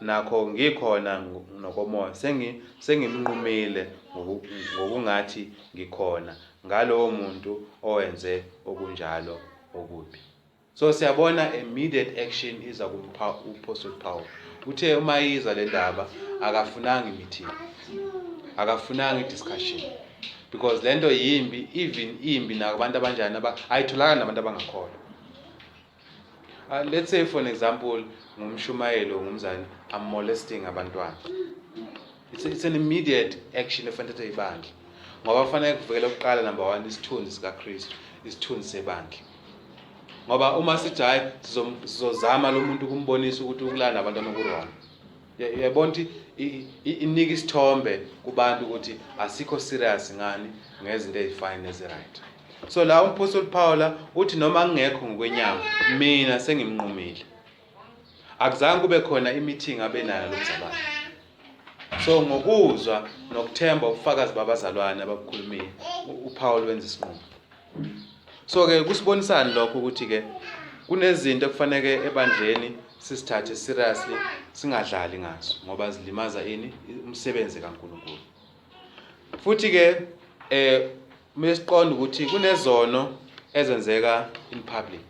Speaker 2: nakho ngikhona nokomoya, sengimnqumile ngokungathi ngikhona ngalowo muntu owenze okunjalo okubi. So siyabona immediate action iza kuApostle Paul. Uthe uma iza le ndaba akafunanga meeting, akafunanga discussion, because lento yimbi, even imbi nabantu abanjani ayitholakala nabantu abangakholwa. Let's say for an example, ngumshumayelo ngumzali I'm molesting abantwana. It's an immediate action efanele ibandla. Ngoba kufanele kuvele ukuqala number 1 isithunzi sika Kristu, isithunzi sebandla. Ngoba uma sithi hayi sizozama lo muntu kumbonisa ukuthi ukulanda abantwana kurona. Yabona ukuthi inika isithombe kubantu ukuthi asikho serious ngani ngezinto ezifine neziright. So la uApostle Paul uthi noma ngingekho ngokwenyama mina sengimnqumile. Akuzange kube khona imeeting abenayo lo mzalwane. So ngokuzwa nokuthemba ubufakazi babazalwane ababukhulumile uPaul wenza isinqumo. So ke kusibonisana lokho ukuthi ke kunezinto kufanele ebandleni sisithathe seriously, singadlali ngazo ngoba zilimaza ini umsebenzi kaNkulunkulu. Futhi ke mesiqonda ukuthi kunezono ezenzeka in public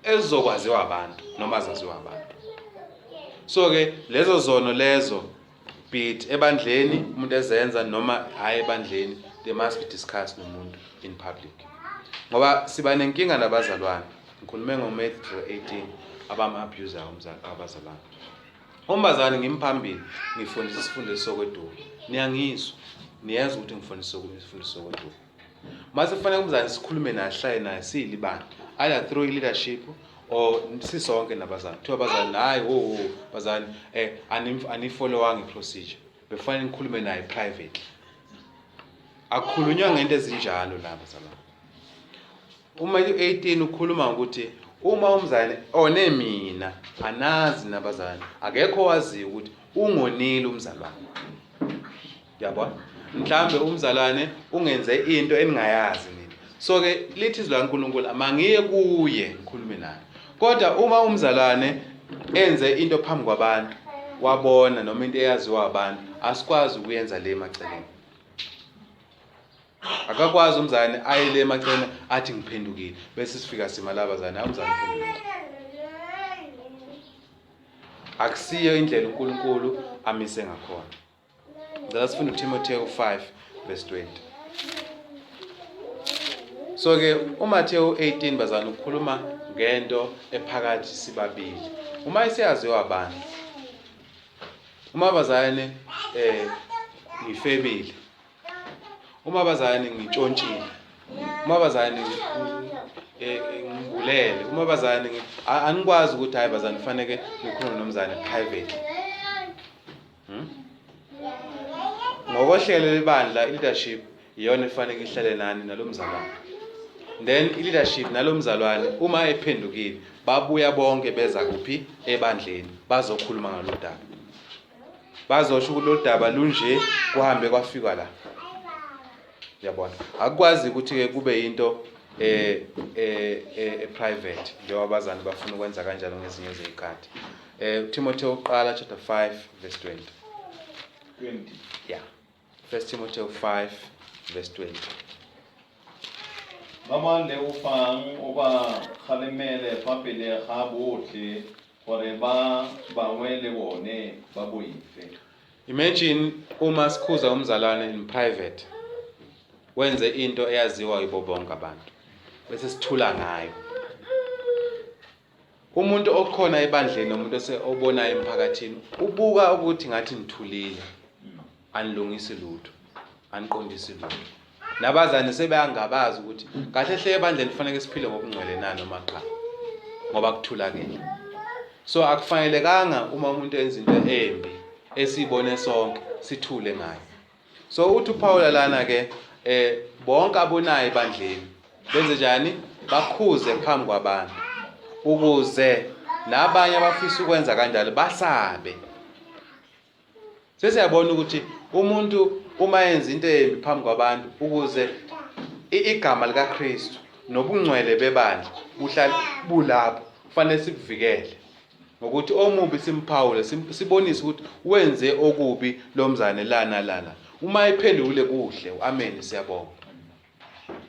Speaker 2: ezokwaziwa abantu noma zaziwa abantu. So ke lezo zono lezo bit ebandleni umuntu ezenza noma hayi ebandleni, they must be discussed nomuntu in public. Ngoba siba nenkinga nabazalwane. Ngikhulume ngoMatthew 18 abama-abuser abazalwane. Umbazane ngimphambili ngifundisa isifundiso sokweduka. Niyangizwa, niyazi ukuthi ngifundisa isifundiso sokweduka. Mase kufanele umzane sikhulume naye, hlaye naye siyilibandla, either through leadership or sisonke nabazali. Kuthiwa abazali hayi bazali anifollow ngeprocedure. Befanele ngikhulume naye privately. Akukhulunywa ngento ezinjalo la bazalwane. Uma 18 ukhuluma ukuthi uma umzali onemina anazi nabazali, akekho waziyo ukuthi ungonile umzalwane. Yabona? Mhlambe umzalwane ungenze into eningayazi nini. So ke lithi izwi laNkulunkulu amangiye kuye ngikhulume naye. Kodwa uma umzalwane enze into phambi kwabantu, wabona noma into eyaziwa abantu, asikwazi ukuyenza le maceleni. Akakwazi umzane ayile emaceleni athi ngiphendukile bese sifika simala abazane umzane uphendukile. Akusiyo indlela uNkulunkulu amise ngakhona. Ngicela sifunde uTimotheo 5 verse 20. So ke uMathewu 18 bazana ukukhuluma ngento ephakathi sibabili. Uma isiyaziwa abantu, uma bazane ngifebile, uma bazane ngitshontshile, uma bazane ngibulele, uma bazane anikwazi ukuthi hayi bazane kufanele ngikhulume nomzane private. Ngokohlelo lebandla leadership iyona efanele ihlele nani nalomzalwane. Then leadership nalomzalwane uma ephendukile babuya bonke beza kuphi ebandleni bazokhuluma ngalodaba. Bazosho ukuthi lodaba lunje kuhambe kwafika la. Yabona, akwazi ukuthi ke kube into private njengoba abazali bafuna ukwenza kanjalo ngezinye izikhathi. Timotheo uqala chapter 5 verse 20. Yeah. 1 Timothy 5 verse 20.
Speaker 1: Mamande ufang oba khalemele papele ga botle gore ba wele bone ba boife.
Speaker 2: Imagine uma sikhuza umzalwane in private, wenze into eyaziwa yibo bonke abantu bese sithula ngayo. umuntu okhona ebandleni nomuntu obonayo emphakathini ubuka ukuthi ngathi ngithulile, anilungisi lutho, aniqondisi lutho. Nabazane sebeyangabazi ukuthi kahle hle ebandleni kufanele siphile ngokungcwele na noma cha, ngoba kuthulakele. So akufanelekanga uma umuntu enza into embi esibone sonke sithule ngayo. So uthi uPaul lana ke bonke abonayo ebandleni benze njani? Bakhuze phambi kwabantu ukuze nabanye abafisa ukwenza kanjalo basabe. Sesiyabona ukuthi umuntu uma yenza into embi phambi kwabantu ukuze igama likaKristu nobungcwele bebandla buhlala bulapho, kufanele sikuvikele ngokuthi omubi simphawule, sibonise ukuthi wenze okubi lo mzane lana. Uma ephendule kuhle, amen, siyabonga.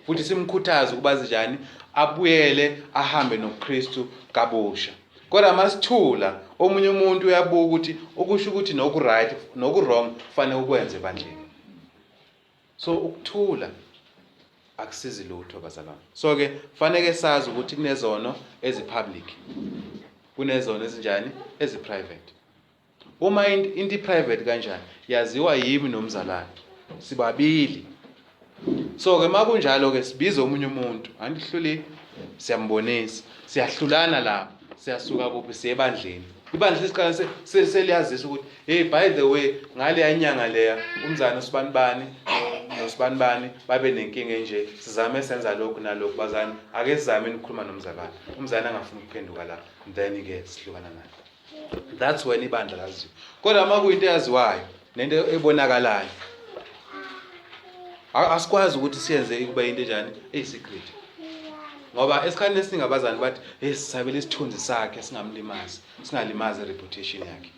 Speaker 2: Futhi simkhuthaze ukuba njani abuyele ahambe noKristu kabusha. Kodwa masithula omunye umuntu uyabuka ukuthi okusho ukuthi noku right noku wrong kufanele ukwenze ebandleni. So ukuthula akusizi lutho bazalwane. So ke kufanele sazi ukuthi kunezono ezipublic, kunezono ezinjani eziprivate. Uma into private kanjani yaziwa yimi nomzalwane, sibabili. So ke makunjalo ke sibiza omunye umuntu, andihluli siyambonisa, siyahlulana lapho, siyasuka kuphi siye ebandleni. Ibandla lesiqala seliyazisa ukuthi hey, by the way, ngale yanyanga leya umzana usibanibani nosibanibani babe nenkinga enje, sizame senza lokhu nalokhu bazana, ake sizame ukukhuluma nomzalwane. Umzana angafuni ukuphenduka la, then ke sihlukana naye. That's when ibandla laziwa. Kodwa uma kuyinto eyaziwayo nento ebonakalayo, asikwazi ukuthi siyenze kuba into enjani eyisecret. Ngoba esikhathini esiningi abazali bathi sisabele isithunzi sakhe singamlimazi, singalimazi reputation yakhe.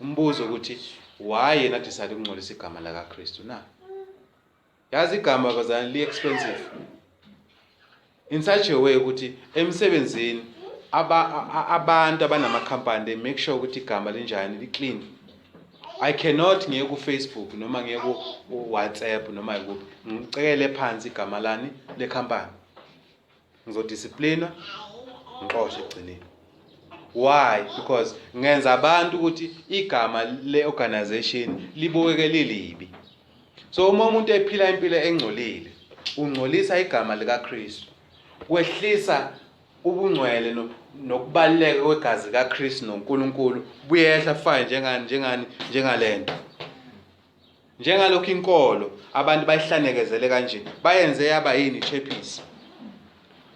Speaker 2: Umbuzo ukuthi why yena decide ukungcolisa igama likaKristu na? Yazi igama abazali li expensive. In such a way ukuthi emsebenzini abantu abanama-company they make sure ukuthi igama linjani li clean. I cannot ngiye ku Facebook noma ngiye ku WhatsApp noma kuphi ngicekele phansi igama lani le company. Ngizodiscipline ngiqoshe egcineni. Why? Because ngenza abantu ukuthi igama le organization libukeke lilibi. So uma umuntu ephila impilo engcolile, ungcolisa igama likaKristu, kwehlisa ubungcwele nokubaluleka kwegazi likaKristu noNkulunkulu buyehla fine njengalento. Njengalokho inkolo abantu bayihlanyekezele kanje, bayenze yaba yini chepisi.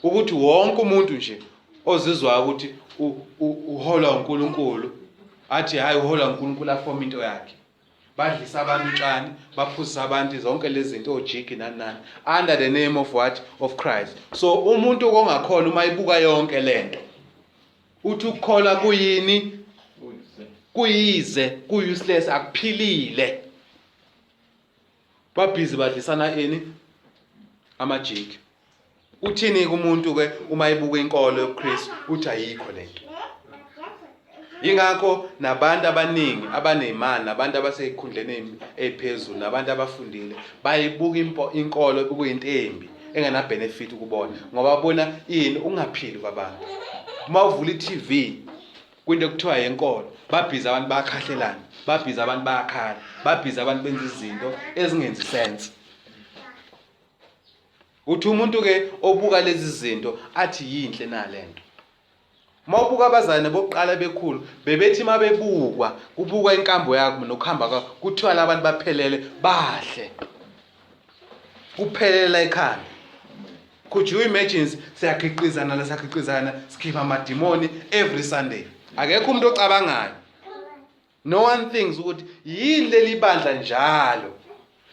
Speaker 2: Ukuthi wonke umuntu nje ozizwa ukuthi uhola uNkulunkulu athi hayi uhola uNkulunkulu afoma into yakhe. Badlisa abantu utshani, baphuzisa abantu zonke lezi zinto ojiki nani under the name of what? Of Christ. So umuntu ongakholwa uma ibuka yonke lento uthi ukukholwa kuyini? Kuyize, useless, akuphilile. Babhizi badlisana ini? Amajiki. Uthini kumuntu ke uma ibuka inkolo yoKristu uthi ayikho lento. Ingakho nabantu abaningi abanezimali, nabantu abasekhundleni eziphezulu, nabantu abafundile bayibuka inkolo kuyinto embi engena benefit ukubona ngoba babona yini ungaphili kwabantu. Uma uvula iTV kwinto ekuthiwa yenkolo, babhiza abantu bayakhahlelana, babhiza abantu bayakhala, babhiza abantu benza izinto ezingenzi sense. Uthi umuntu ke obuka lezi zinto athi yinhle nalento. Mawubuka abazane bokuqala bekhulu bebethi mabebukwa kubukwa inkambo yakho nokuhamba kwakho kuthiwa labantu baphelele bahle. Kuphelela ekhanda. Could you imagine siyakhiqizana sikhipha amadimoni every Sunday? Akekho umuntu ocabangayo. No one thinks ukuthi yini leli bandla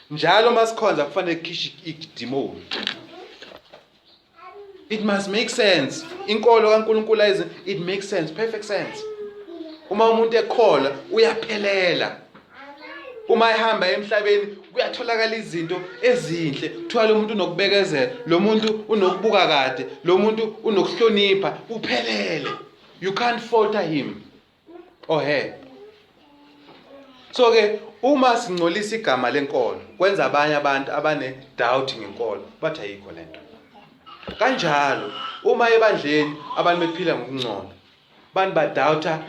Speaker 2: njalo masikhonza kufanele kukhishe idimoni. It must make sense. Inkolo kaNkulunkulu it makes sense, perfect sense. Uma umuntu ekhola uyaphelela. Uma ehamba emhlabeni kuyatholakala izinto ezinhle. Kuthiwa lo muntu unokubekezela, lo muntu unokubuka kade, lo muntu unokuhlonipha, uphelele. You can't falter him or her. So ke uma singcolisa igama lenkolo kwenza abanye abantu abane doubt ngenkolo bathi ayikho lento. Kanjalo uma ebandleni abantu bephila ngokungcola Bantu badawutha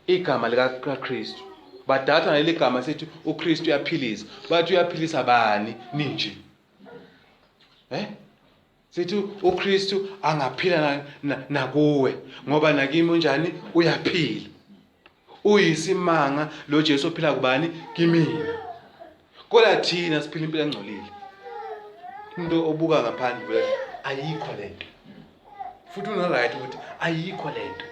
Speaker 2: igama likaKristu. Badawutha naleli gama sithi uKristu uyaphilisa. Bathi uyaphilisa bani ninje? Sithi uKristu angaphila nakuwe ngoba nakimi unjani uyaphila. Uyisimanga lo Jesu ophila kubani kimina. Kodwa thina siphila impilo engcolile. Into obuka ngaphandle ayikho lento. Futhi una right ukuthi ayikho lento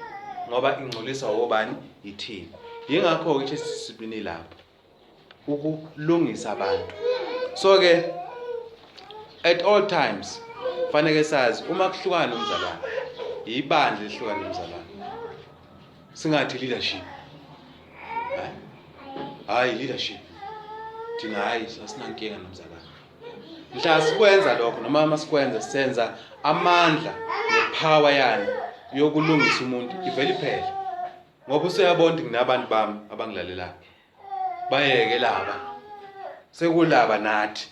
Speaker 2: ngoba ingcolisa wobani yithina. Yingakho ke sisibini lapho ukulungisa abantu. So ke at all times fanele sazi uma kuhlukana nomzalwane ibandla lihlukana nomzalwane. Singathi leadership. Hayi leadership. Thina hayi asinankinga nomzalwane. Mhla sikwenza lokho noma masikwenza senza amandla nepower yani yokulungisa umuntu ivele iphele. Ngoba usuyabona ukuthi kunabantu bami abangilalelayo. Bayeke laba. Sekulaba nathi.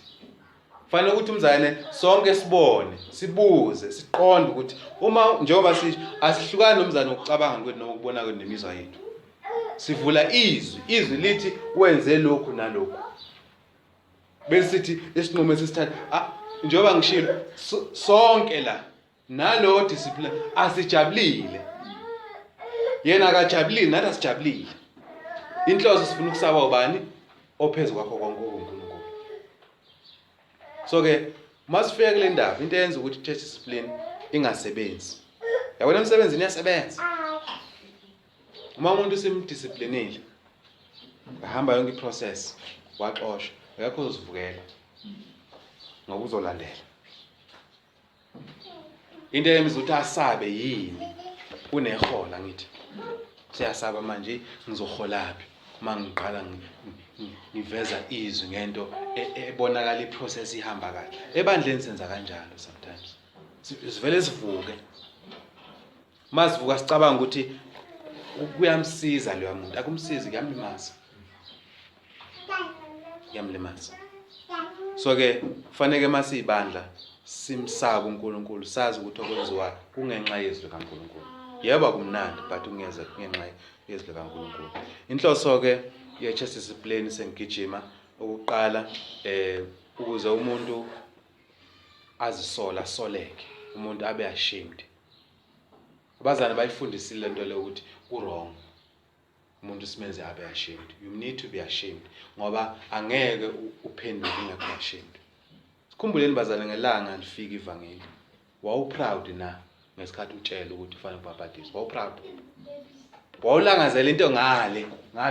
Speaker 2: Fanele ukuthi umzalwane sonke sibone, sibuze, siqonde ukuthi uma njengoba asihlukani nomzalwane ngokucabanga kwethu noma ukubona kwethu nemizwa yethu. Sivula izwi lithi wenze lokhu nalokhu. Bese sithi isinqumo sesithatha njengoba ngishilo sonke la nalo discipline asijabulile. Yena akajabulile nathi asijabulile. Inhloso sifuna ukusaba ubani ophezulu kwakho konke uNkulunkulu. So ke masifika kule ndaba into eyenza ukuthi church discipline ingasebenzi. Yabona emsebenzini iyasebenza. Uma umuntu simdisciplinile bahamba yonke iprocess waxoshwa akekho uzivukela ngoba uzolandela. Into eyenza ukuthi asabe yini unehola ngithi siyasaba manje ngizogolaphi uma ngiqala ngiveza izwi ngento ebonakala iprocess ihamba kahle. Ebandleni senza kanjalo sometimes. Sivele sivuke. Masivuka sicabanga ukuthi kuyamsiza leyo muntu akumsizi kuyamlimaza. Yamlimaza. So ke kufanele masibandla simsaba uNkulunkulu sazi ukuthi okwenziwa kungenxa yezwi likaNkulunkulu. Yebo kumnandi but ungeza kungenxa yezwi likaNkulunkulu. Inhloso ke ye church discipline sengigijima ukuqala ukuze umuntu azisola soleke umuntu abe ashamed. Abazali bayifundisile lento le ukuthi wrong. Umuntu simenze abe ashamed. You need to be ashamed ngoba angeke uphenduke ungekho ashamed. Sikhumbuleni bazali ngelanga lifika ivangeli. Wawu proud na ngesikhathi utshela ukuthi ufanele ubhabhadise. Wawu proud. Wawulangazela into ngale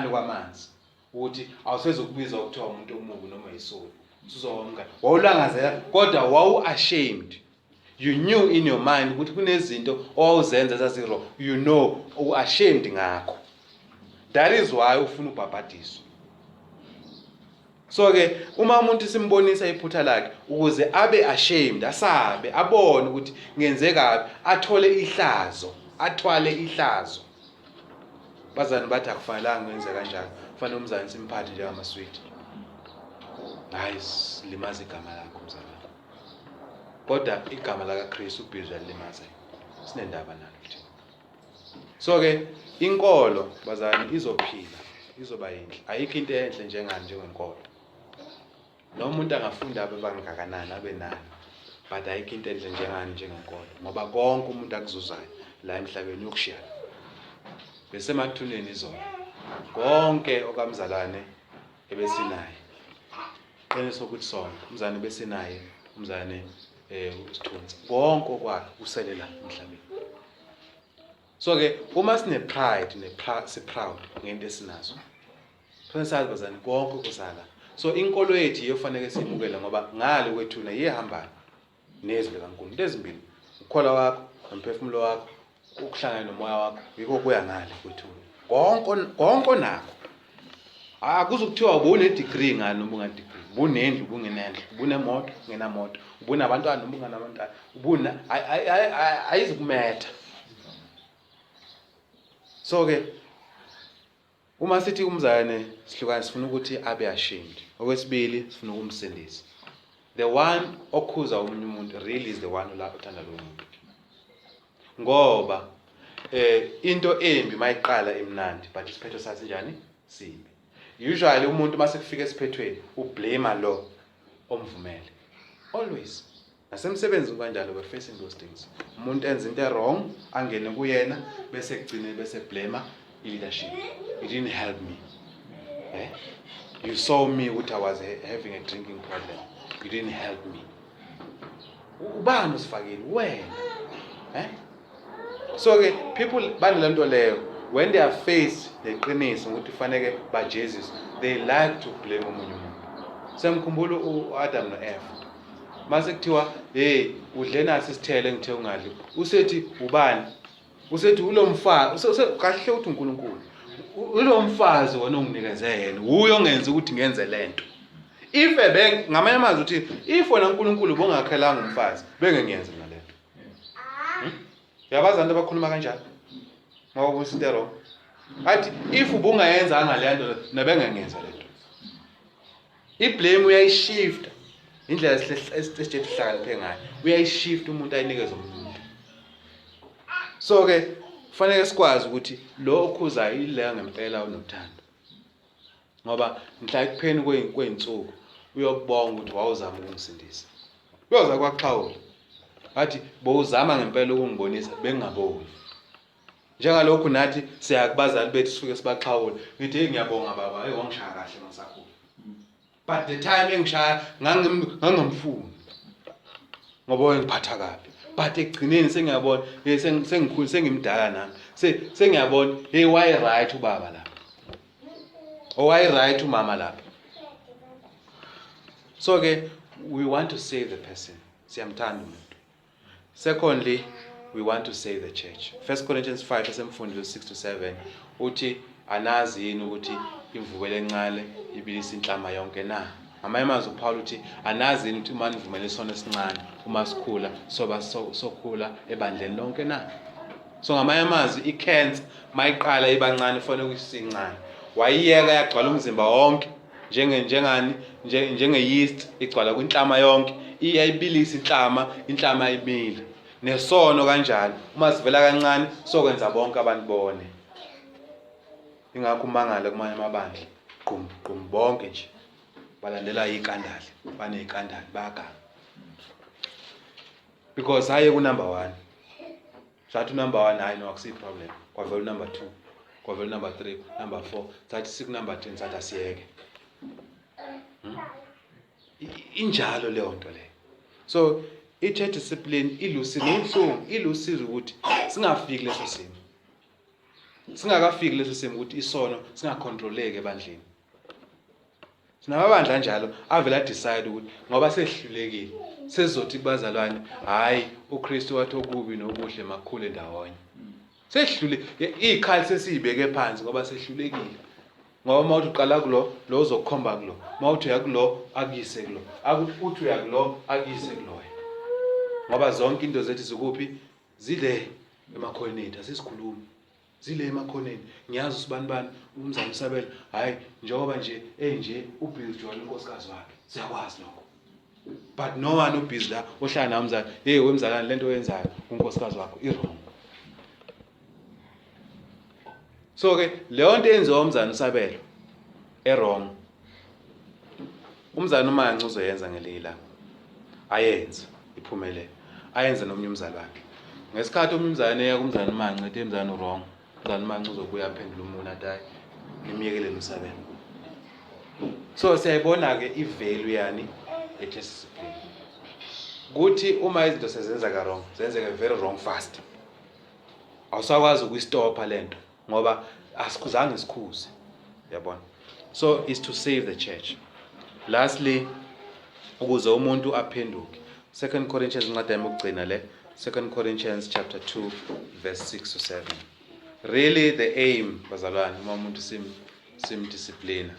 Speaker 2: kwamanzi ukuthi awusezokubiza ukuthiwa umuntu omubi noma isoni. Usuzonga. Wawulangazela kodwa wawu ashamed. You knew in your mind ukuthi kunezinto owawuzenza ezaziro. You know ashamed ngakho. That is why ufuna ubhabhadiswa. So ke uma umuntu simbonisa iphutha lakhe ukuze abe ashamed, asabe, abone ukuthi ngenze kabi, athole ihlazo. Bazani bathi akufanelanga ngenze kanjalo. Kufanele umzali simphathe njengamaswiti. Hayi limaza igama lakho mzala. Kodwa igama likaKristu ubizwa limaza. Sinendaba nalo nje. So ke inkolo bazali izophila, izoba yinhle. Ayikho into enhle njengenkolo. Noma umuntu angafunda abe bangakanani abe nani, but ayikho into enhle njengenkolo ngoba konke umuntu akuzuzayo la emhlabeni yokushiyana. Bese mathuneni izona. Konke okamzalwane ebesinaye. Qiniso ukuthi sonke umzalwane besinaye, umzalwane usithunzi. Konke okwakhe uselela emhlabeni. So ke uma sine pride si-proud ngento esinazo. Kufanele sazi bazani konke kusala. So inkolo yethu iyofanele siyimukele ngoba ngale kwethuna iyehamba nezwi likaNkulunkulu. Into ezimbili, ukukholwa wakho, nomphefumulo wakho, ukuhlangana nomoya wakho, yiko kuya ngale kwethuna. Konke nakho. Akuzukuthiwa ubune degree ngani noma unga degree. Ubunendlu bungenendlu, ubunemoto, ungenamoto, ubunabantwana noma unganabantwana. Ubuna ayizukumetha. So ke uma sithi umzalwane sihlukana sifuna ukuthi abe ashamed. Okwesibili sifuna ukumsindisa. The one okhuza omunye umuntu really is the one othanda lo muntu. Ngoba into embi mayiqala imnandi but isiphetho sathi njani simbi. Usually umuntu mase kufika esiphethweni ublame lo omvumele. Always. Nasemsebenzini kanjalo we facing those things. Umuntu enza into wrong angene kuyena bese kugcine bese blame leadership. You didn't help me. You saw me ukuthi I was having a drinking problem. You didn't help me. Ubani usifakile wena. So people banelento leyo when they are faced neqiniso ukuthi fanele ba Jesus, they like to blame omunye umuntu. Semkhumbula uAdam noEva. Mase kuthiwa hey udle nasi isithelo engithe ungadli. Usethi ubani? Usethi ulomfazi, kahle uthi uNkulunkulu. Ulomfazi wona onginikeze yena. Uyo ongenza ukuthi ngenze lento. If ngamanye amazwi uthi if wena uNkulunkulu bongakhelanga umfazi, bengenyenze nalento. Yabazi abantu abakhuluma kanjalo. Ngoba kusintero. Athi if ubungayenza ngalento nabengenyenza lento. Iblame uyayishift. Indlela esithi hlakaniphe ngayo. Uyayishift umuntu ayinikeze umuntu. So ke kufanele sikwazi ukuthi lo okhuza ile ngempela unothando. Ngoba mhla ekupheni kweinsuku uyokubonga ukuthi wawuzama ukungisindisa. Uyoza kwaXhawula. Athi bowuzama ngempela ukungibonisa bengingaboni. Njengalokhu nathi siyakubazali bethu sifike sibaXhawula. Ngithi ngiyabonga baba, hey wangishaya kahle ngasakhula. But the time engishaya ngangamfuni. Ngoba ngiphatha kabi. But ekugcineni sengiyabona sengikhulu sengimdala nami. Sengiyabona hey why right ubaba lapha. Why right umama lapha. So we want to save the person. Siyamthanda umuntu. Secondly, we want to save the church. 1 Corinthians 5 esemfundisi 6-7 uthi anazi yini ukuthi imvubelo encane ibilisa inhlama yonke na. Ngamanye amazwi uPaul uthi anazi yini ukuthi uma nivumele isona esincane uma sikhula soba sokhula ebandleni lonke na. So ngamanye amazwi icancer mayiqala ibancane ufone ukusincane. Wayiyeka yagcwala umzimba wonke njenge yeast igcwala kwinhlama yonke iyayibilisa inhlama ibile. Nesono kanjalo uma sivela kancane sokwenza bonke abantu bone. Ingakho umangala kumanye amabandla qum bonke nje balandela ikandali banezikandali bayaganga. Because haye ku number 1. Sathi number 1 hayi no akusi problem. Kwavela number 2, kwavela number 3, number 4, sathi siku number 10 sathi asiyeke. Injalo leyo nto le. So i-church discipline ilusizo ukuthi singafiki leso simo. Singakafiki leso simo ukuthi isono singacontroleke ebandleni. Sinamabandla njalo avela decide ukuthi ngoba sehlulekile sezothi kubazalwane hayi uKristu wathi okubi nokuhle makhule ndawonye. Sehlule ikhali sesibeke phansi ngoba sehlulekile. Ngoba mawuthi uqala kulo lo uzokhomba kulo. Mawuthi uyakulo akuyise kulo. Akuthi uyakulo akuyise kulo. Ngoba zonke into zethu zikuphi zile emakhoneni asisikhulumi. Zile emakhoneni. Ngiyazi usibani umzana usabela hayi njengoba nje nje uBuhle unkosikazi wakhe. Siyakwazi lokho. But no one ubhizi la ohlala naye umzana hey wemzalane lento oyenzayo unkosikazi wakho irong. So leyo nto enziwa umzana usabela erong. Umzana uma uzoyenza ngelila ayenze iphumelele. Ayenze nomnye umzali wakhe. Ngesikhathi umzana eya kumzana uManci emzana urong. Umzana uManci uzobuya aphendula umuntu athi nimiyekele umsabela. So siyayibona ke ivalue yani discipline. Kuthi uma izinto sezenza ka wrong, zenzeke very wrong fast. Awusakwazi ukuyistopha lento ngoba asikhuzange isikhuze. Yabona. So is to save the church. Lastly, ukuze umuntu aphenduke. 2 Corinthians incwadi yami ukugcina le 2 Corinthians chapter 2 verse 6-7. Really the aim bazalwane uma umuntu simdiscipline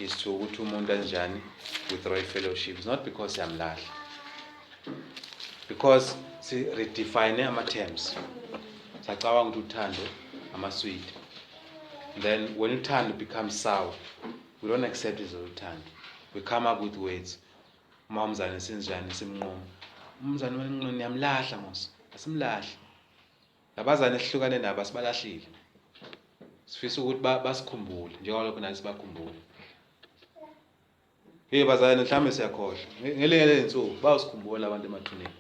Speaker 2: is to ukuthi umuntu anjani withdraw fellowship. It's not because siyamlahla. Because si redefine ama terms. Sacabanga ukuthi uthando ama sweet. Then when uthando becomes sour, we don't accept it as uthando. We come up with words. Umzane sinjani simnqomo. Umzane wenqomo niyamlahla mos. Asimlahla. labazane esihlukane nabo asibalahlile sifisa ukuthi basikhumbule njengalokho nathi sibakhumbule. Bazane mhlawumbe siyakhohlwa ngelinye lensuku bawusikhumbula abantu emathuneni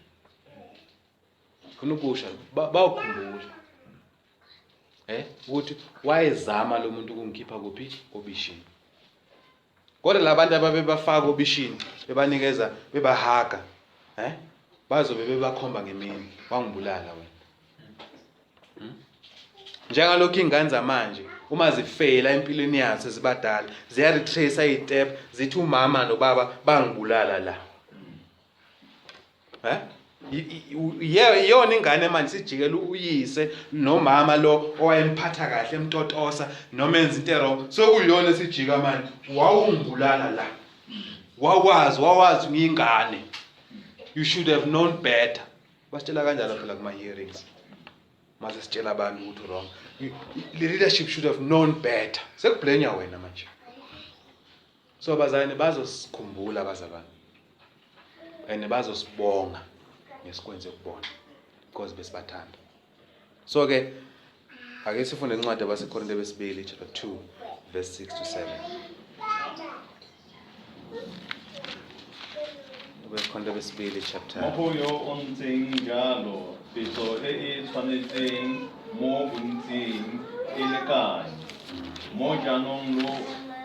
Speaker 2: funa ukusha bawukhumbula ukuthi wayezama lo muntu ukungikhipha kuphi obishini. Kodwa labantu ababebafaka obishini bebanikeza bebahaga bazobe bebakhomba ngemini wangibulala wena. Njengalokho ingane zamanje uma zifela empilweni yazo zibadala ziyaretrace izitep zithi umama nobaba bangibulala la. Yiyona ingane manje sijikela uyise nomama lo owayemphatha kahle emtotosa noma enza into wrong sokuyona sijika manje wawungibulala la. Wawazi ngingane. You should have known better. Basitshela kanjalo phela kuma hearings. Mase sitshela abantu ukuthi wrong. The leadership should have known better. Sekublenya wena manje. So bazane bazosikhumbula bazabani. And bazosibonga ngesikwenze kubona because besibathanda. So ke ake sifunde incwadi yabaseKorinte besibili chapter 2 verse 6 to 7. AbaseKorinte besibili chapter.
Speaker 1: Mo yo o ntseng jalo pitso e tshwanetseng mo bontsing e lekane. Mo jaanong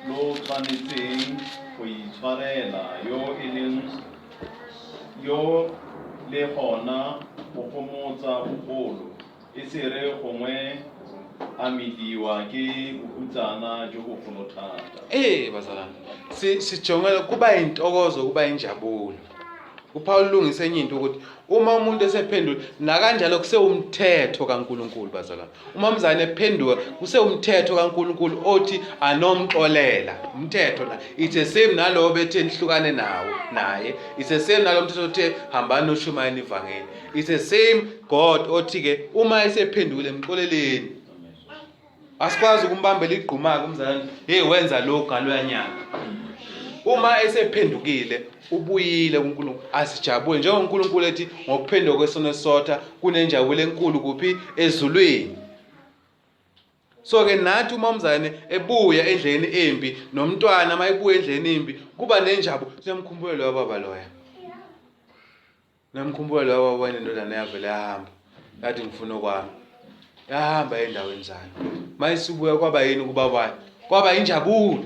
Speaker 1: lo tshwanetseng go itshwarela yo le gona go gomotsa bogolo e sere gongwe a mediwa ke bokutsana jo bogolo thata.
Speaker 2: Bazalwane sijongela kuba intokozo kuba injabulo. uPaul ulungise enye into ukuthi uma umuntu esephendula nakanjalo kusewumthetho kaNkuluNkulu bazalwane. Uma umzane ephenduka kusewumthetho kaNkuluNkulu othi anomxolela. Umthetho la it's the same nalowo bethe nihlukane naye. It's the same nalowo mthetho othe hambani noshumayela ivangeli. It's the same God othi ke uma esephendule emxoleleni. Asikwazi ukumbambela igqumaka umzane wenza lokho ngaloya nyaka. Uma esephendukile ubuyile kuNkulunkulu asijabule njengoNkulunkulu ethi ngokuphenduka kwesono esisodwa kunenjabulo enkulu kuphi ezulwini. So ke nathi uma umzane ebuya endleni embi nomntwana mayebuya endleni embi kuba nenjabulo. Siyamkhumbula lo baba loya. Namkhumbula lo baba wena indodana yavela yahamba. Yathi ngifuna okwami. Yahamba endaweni zayo. Mayisibuya kwaba yini kuba bani? Kwaba injabulo.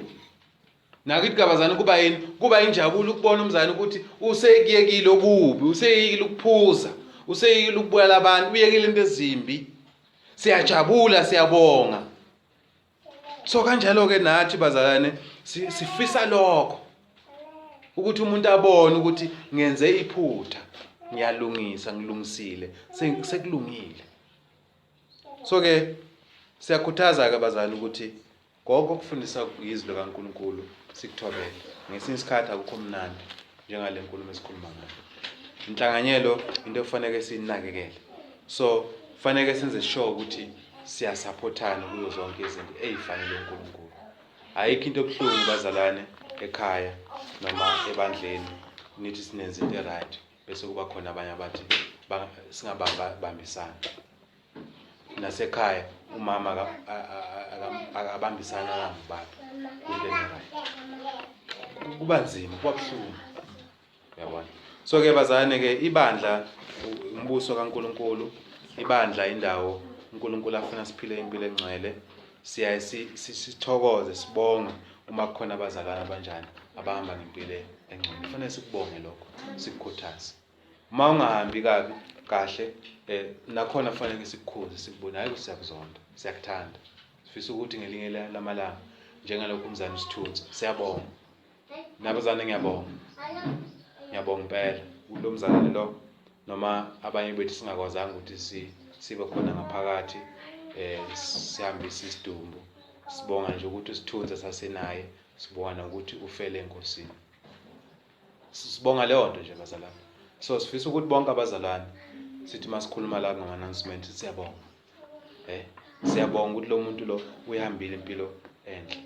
Speaker 2: Nakithi kabazana kuba yini? Kuba injabulo ukubona umzane ukuthi usekiyekile okubi, useyikile ukuphuza, useyikile ukubuyela abantu, uyekile into ezimbi. Siyajabula, siyabonga. So kanjalo ke nathi bazalwane sifisa lokho. Ukuthi umuntu abone ukuthi ngenze iphutha, ngiyalungisa, ngilungisile, sekulungile. So ke siyakhuthaza ke bazalwane ukuthi konke okufundisa izwi likaNkuluNkulu sikuthobele. Ngesinye isikhathi akukho mnandi njengale nkulumo esikhuluma ngayo. Inhlanganyelo into efanele sinakekele. So kufanele senze sure ukuthi siyasupportana kuzo zonke izinto ezifanele uNkulunkulu. Ayikho into ebuhlungu bazalwane ekhaya noma ebandleni nithi sinenze into right bese kuba khona abanye abathi singabambisana. Nasekhaya umama akabambisana nababa into right. Kuba nzima kuba buhlungu. Yabona. So ke bazane ke ibandla umbuso kaNkuluNkulu, ibandla indawo uNkulunkulu afuna siphile impilo engcwele. Siyaye sithokoze sibonge uma kukhona abazalwana abanjani abahamba ngempilo engcwele. Kufanele sikubonge lokho, sikukhuthaze. Uma ungahambi kahle nakhona kufanele sikukhuze sikubona hayi siyakuzonda, siyakuthanda. Sifisa ukuthi ngelinye lamalanga njengalokho umzana usithutha. Siyabonga. Nabazane ngiyabonga. Ngiyabonga impela kulo mzalwane lo noma abanye bethu singakwazanga ukuthi sibe khona ngaphakathi sihambisa isidumbu. Sibonga nje ukuthi usithutha sasenaye, sibonga ukuthi ufele enkosini. Sibonga leyo nto nje bazalwane. So sifisa ukuthi bonke abazalwane sithi masikhuluma la ngama announcement siyabonga. Siyabonga ukuthi lo muntu lo uyahambile impilo enhle.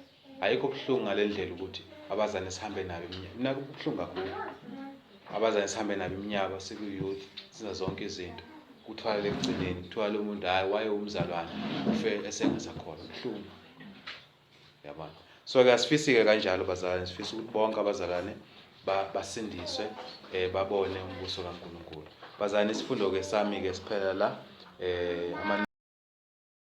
Speaker 2: Ayikho kuhlungu ngalendlela ukuthi abazane sihambe nabo eminyaka. Mina kubuhlungu kakhulu. Abazane sihambe nabo iminyaka siku youth siza zonke izinto uthwala ekugcineni kuthiwa lo muntu hayi waye umzalwane ufe esengasakhona buhlungu. Yabona. So-ke asifisi-ke kanjalo bazalwane, sifisa ukuthi bonke abazalwane basindiswe babone umbuso kaNkulunkulu. Bazalwane isifundo-ke sami-ke siphela la